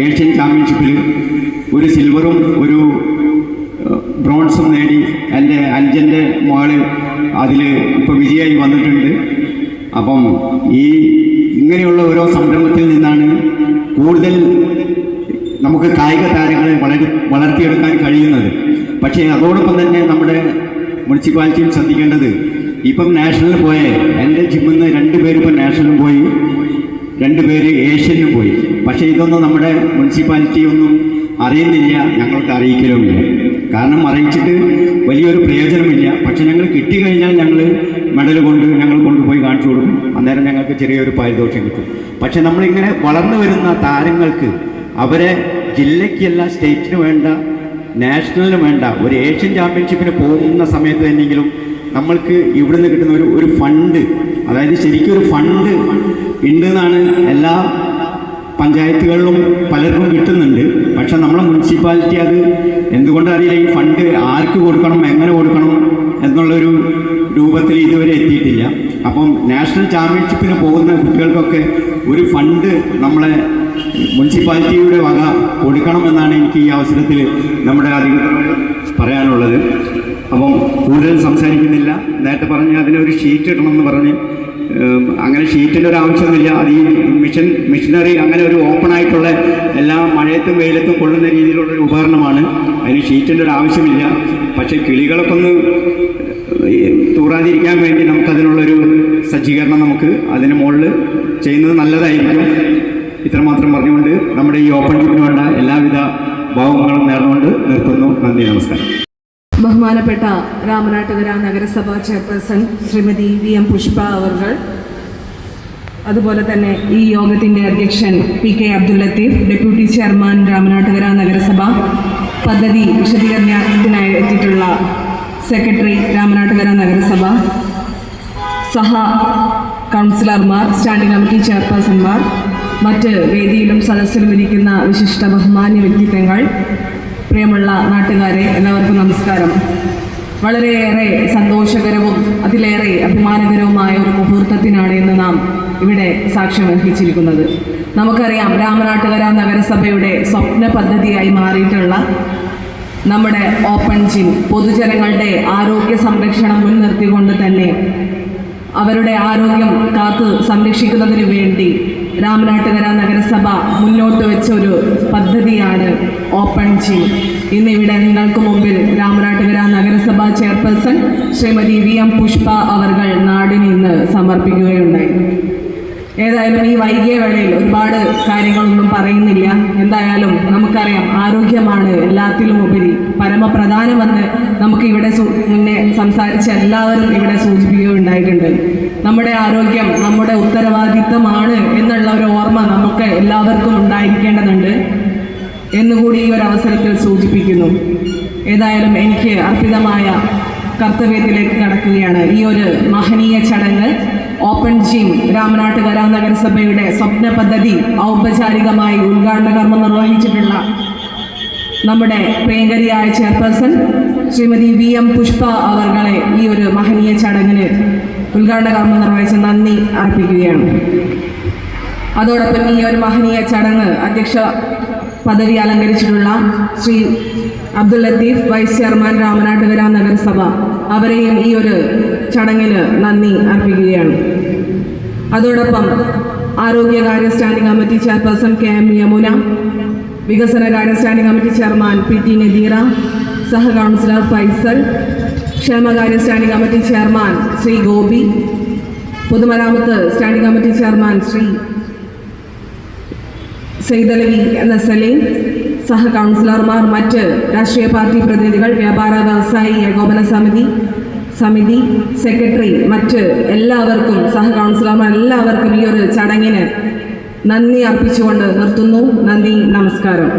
[SPEAKER 4] ഏഷ്യൻ ചാമ്പ്യൻഷിപ്പിൽ ഒരു സിൽവറും ഒരു ബ്രോൺസും നേടി എൻ്റെ അഞ്ചൻ്റെ മകള് അതിൽ ഇപ്പോൾ വിജയമായി വന്നിട്ടുണ്ട്. അപ്പം ഇങ്ങനെയുള്ള ഓരോ സംരംഭത്തിൽ നിന്നാണ് കൂടുതൽ നമുക്ക് കായിക താരങ്ങളെ വളർത്തിയെടുക്കാൻ കഴിയുന്നത്. പക്ഷേ അതോടൊപ്പം തന്നെ നമ്മുടെ മുനിസിപ്പാലിറ്റിയും ശ്രദ്ധിക്കേണ്ടത്, ഇപ്പം നാഷണലിൽ പോയ എൻ്റെ ജിമ്മിൽ നിന്ന് 2 പേര് ഇപ്പം നാഷണലിൽ പോയി, 2 പേര് ഏഷ്യനിലും പോയി. പക്ഷേ ഇതൊന്നും നമ്മുടെ മുനിസിപ്പാലിറ്റി ഒന്നും അറിയുന്നില്ല, ഞങ്ങൾക്ക് അറിയിക്കലുമില്ല. കാരണം അറിയിച്ചിട്ട് വലിയൊരു പ്രയോജനമില്ല. പക്ഷെ ഞങ്ങൾ കിട്ടിക്കഴിഞ്ഞാൽ ഞങ്ങൾ മെഡൽ ഞങ്ങൾ കൊണ്ടുപോയി കാണിച്ചു കൊടുക്കും. അന്നേരം ഞങ്ങൾക്ക് ചെറിയൊരു പാരിതോഷം കിട്ടും. പക്ഷെ നമ്മളിങ്ങനെ വളർന്നു വരുന്ന താരങ്ങൾക്ക് അവരെ ജില്ലയ്ക്കല്ല സ്റ്റേറ്റിന് വേണ്ട, നാഷണലിന് വേണ്ട, ഒരു ഏഷ്യൻ ചാമ്പ്യൻഷിപ്പിന് പോകുന്ന സമയത്ത് തന്നെയെങ്കിലും നമ്മൾക്ക് ഇവിടുന്ന് കിട്ടുന്ന ഒരു ഫണ്ട്, അതായത് ശരിക്കും ഒരു ഫണ്ട് ഉണ്ടെന്നാണ് എല്ലാ പഞ്ചായത്തുകളിലും പലർക്കും കിട്ടുന്നുണ്ട്. പക്ഷെ നമ്മളെ മുനിസിപ്പാലിറ്റി അത് എന്തുകൊണ്ടറിയില്ല, ഈ ഫണ്ട് ആർക്ക് കൊടുക്കണം, എങ്ങനെ കൊടുക്കണം എന്നുള്ളൊരു രൂപത്തിൽ ഇതുവരെ എത്തിയിട്ടില്ല. അപ്പം നാഷണൽ ചാമ്പ്യൻഷിപ്പിന് പോകുന്ന കുട്ടികൾക്കൊക്കെ ഒരു ഫണ്ട് നമ്മളെ
[SPEAKER 6] മുനിസിപ്പാലിറ്റിയുടെ വക കൊടുക്കണമെന്നാണ് എനിക്ക് ഈ അവസരത്തിൽ നമ്മുടെ അധികൃതരോട് പറയാനുള്ളത്. അപ്പം കൂടുതൽ സംസാരിക്കുന്നില്ല. നേരത്തെ പറഞ്ഞ് അതിനൊരു ഷീറ്റ് ഇടണമെന്ന് പറഞ്ഞ് അങ്ങനെ ഷീറ്റിൻ്റെ ഒരു ആവശ്യമൊന്നുമില്ല. അത് ഈ മിഷനറി അങ്ങനെ ഒരു ഓപ്പൺ ആയിട്ടുള്ള എല്ലാ മഴയത്തും വെയിലത്തും കൊള്ളുന്ന രീതിയിലുള്ളൊരു ഉപകരണമാണ്. അതിന് ഷീറ്റിൻ്റെ ഒരു ആവശ്യമില്ല. പക്ഷേ കിളികളൊക്കെ ഒന്ന് തൂറാതിരിക്കാൻ വേണ്ടി നമുക്കതിനുള്ളൊരു സജ്ജീകരണം നമുക്ക് അതിന് മുകളിൽ ചെയ്യുന്നത് നല്ലതായിരിക്കും. ഇത്രമാത്രം പറഞ്ഞുകൊണ്ട് നമ്മുടെ ഈ ഓപ്പൺ ജിമ്മിന് വേണ്ട എല്ലാവിധ ഭാവങ്ങളും നേർന്നുകൊണ്ട് നിർത്തുന്നു. നന്ദി, നമസ്കാരം.
[SPEAKER 11] ബഹുമാനപ്പെട്ട രാമനാട്ടുകര നഗരസഭാ ചെയർപേഴ്സൺ ശ്രീമതി VM പുഷ്പ അവർ, അതുപോലെ തന്നെ ഈ യോഗത്തിൻ്റെ അധ്യക്ഷൻ PK Abdul Latheef, deputy chairman Ramanattukara നഗരസഭ, പദ്ധതി വിശദീകരണത്തിനായി എത്തിയിട്ടുള്ള സെക്രട്ടറി രാമനാട്ടുകര നഗരസഭ, സഹ കൗൺസിലർമാർ, സ്റ്റാൻഡിംഗ് കമ്മിറ്റി ചെയർപേഴ്സൺമാർ, മറ്റ് വേദിയിലും സദസ്സിലും ഇരിക്കുന്ന വിശിഷ്ട ബഹുമാന്യ വ്യക്തിത്വങ്ങൾ, പ്രിയമുള്ള നാട്ടുകാരെ, എല്ലാവർക്കും നമസ്കാരം. വളരെയേറെ സന്തോഷകരവും അതിലേറെ അഭിമാനകരവുമായ ഒരു മുഹൂർത്തത്തിനാണ് ഇന്ന് നാം ഇവിടെ സാക്ഷ്യം വഹിച്ചിരിക്കുന്നത്. നമുക്കറിയാം, രാമനാട്ടുകര നഗരസഭയുടെ സ്വപ്ന പദ്ധതിയായി മാറിയിട്ടുള്ള നമ്മുടെ ഓപ്പൺ ജിം പൊതുജനങ്ങളുടെ ആരോഗ്യ സംരക്ഷണം മുൻനിർത്തിക്കൊണ്ട് തന്നെ അവരുടെ ആരോഗ്യം കാത്ത് സംരക്ഷിക്കുന്നതിന് വേണ്ടി രാമനാട്ടുകര നഗരസഭ മുന്നോട്ട് വെച്ച ഒരു പദ്ധതിയാണ് ഓപ്പൺ ജിം. ഇന്നിവിടെ നിങ്ങൾക്ക് മുമ്പിൽ രാമനാട്ടുകര നഗരസഭ ചെയർപേഴ്സൺ ശ്രീമതി VM പുഷ്പ അവർ നാടിന് ഇന്ന് സമർപ്പിക്കുകയുണ്ടായി. ഏതായാലും ഈ വൈകിയ വേളയിൽ ഒരുപാട് കാര്യങ്ങളൊന്നും പറയുന്നില്ല. എന്തായാലും നമുക്കറിയാം, ആരോഗ്യമാണ് എല്ലാത്തിലും ഉപരി പരമപ്രധാനമെന്ന് നമുക്ക് ഇവിടെ മുന്നേ സംസാരിച്ച എല്ലാവരും ഇവിടെ സൂചിപ്പിക്കുകയുണ്ടായിട്ടുണ്ട്. നമ്മുടെ ആരോഗ്യം നമ്മുടെ ഉത്തരവാദിത്തമാണ് എന്നുള്ള ഒരു ഓർമ്മ നമുക്ക് എല്ലാവർക്കും ഉണ്ടായിരിക്കേണ്ടതുണ്ട് എന്നുകൂടി ഈ ഒരു അവസരത്തിൽ സൂചിപ്പിക്കുന്നു. ഏതായാലും എനിക്ക് അർപ്പിതമായ കർത്തവ്യത്തിലേക്ക് കടക്കുകയാണ്. ഈ ഒരു മഹനീയ ചടങ്ങ് ഓപ്പൺ ജിം രാമനാട്ടുകര നഗരസഭയുടെ സ്വപ്ന പദ്ധതി ഔപചാരികമായി ഉദ്ഘാടന കർമ്മം നിർവഹിച്ചിട്ടുള്ള നമ്മുടെ പ്രിയങ്കരിയായ ചെയർപേഴ്സൺ ശ്രീമതി VM പുഷ്പ അവർകളെ ഈ ഒരു മഹനീയ ചടങ്ങിന് ഉദ്ഘാടന കർമ്മം നിർവഹിച്ച് നന്ദി അർപ്പിക്കുകയാണ്. അതോടൊപ്പം ഈ ഒരു മഹനീയ ചടങ്ങ് അധ്യക്ഷ പദവി അലങ്കരിച്ചിട്ടുള്ള ശ്രീ അബ്ദുൽ ലത്തീഫ്, വൈസ് ചെയർമാൻ രാമനാട്ടുകര നഗരസഭ, അവരെയും ഈ ഒരു ചടങ്ങിന് നന്ദി അർപ്പിക്കുകയാണ്. അതോടൊപ്പം ആരോഗ്യകാര്യ standing committee chairperson KM Yamuna, വികസനകാര്യ standing committee chairman PT Nadira, സഹ കൗൺസിലർ ഫൈസൽ, ക്ഷേമകാര്യ standing committee chairman Shri Gopi, പൊതുമരാമത്ത് standing committee chairman Shri Saidalavi എന്ന സലീം, സഹ കൗൺസിലർമാർ, മറ്റ് രാഷ്ട്രീയ പാർട്ടി പ്രതിനിധികൾ, വ്യാപാര വ്യവസായി ഏകോപന സമിതി സെക്രട്ടറി, മറ്റ് എല്ലാവർക്കും, സഹ കൗൺസിലർമാർ എല്ലാവർക്കും ഈ ഒരു ചടങ്ങിന് നന്ദി അർപ്പിച്ചുകൊണ്ട് നിർത്തുന്നു. നന്ദി, നമസ്കാരം.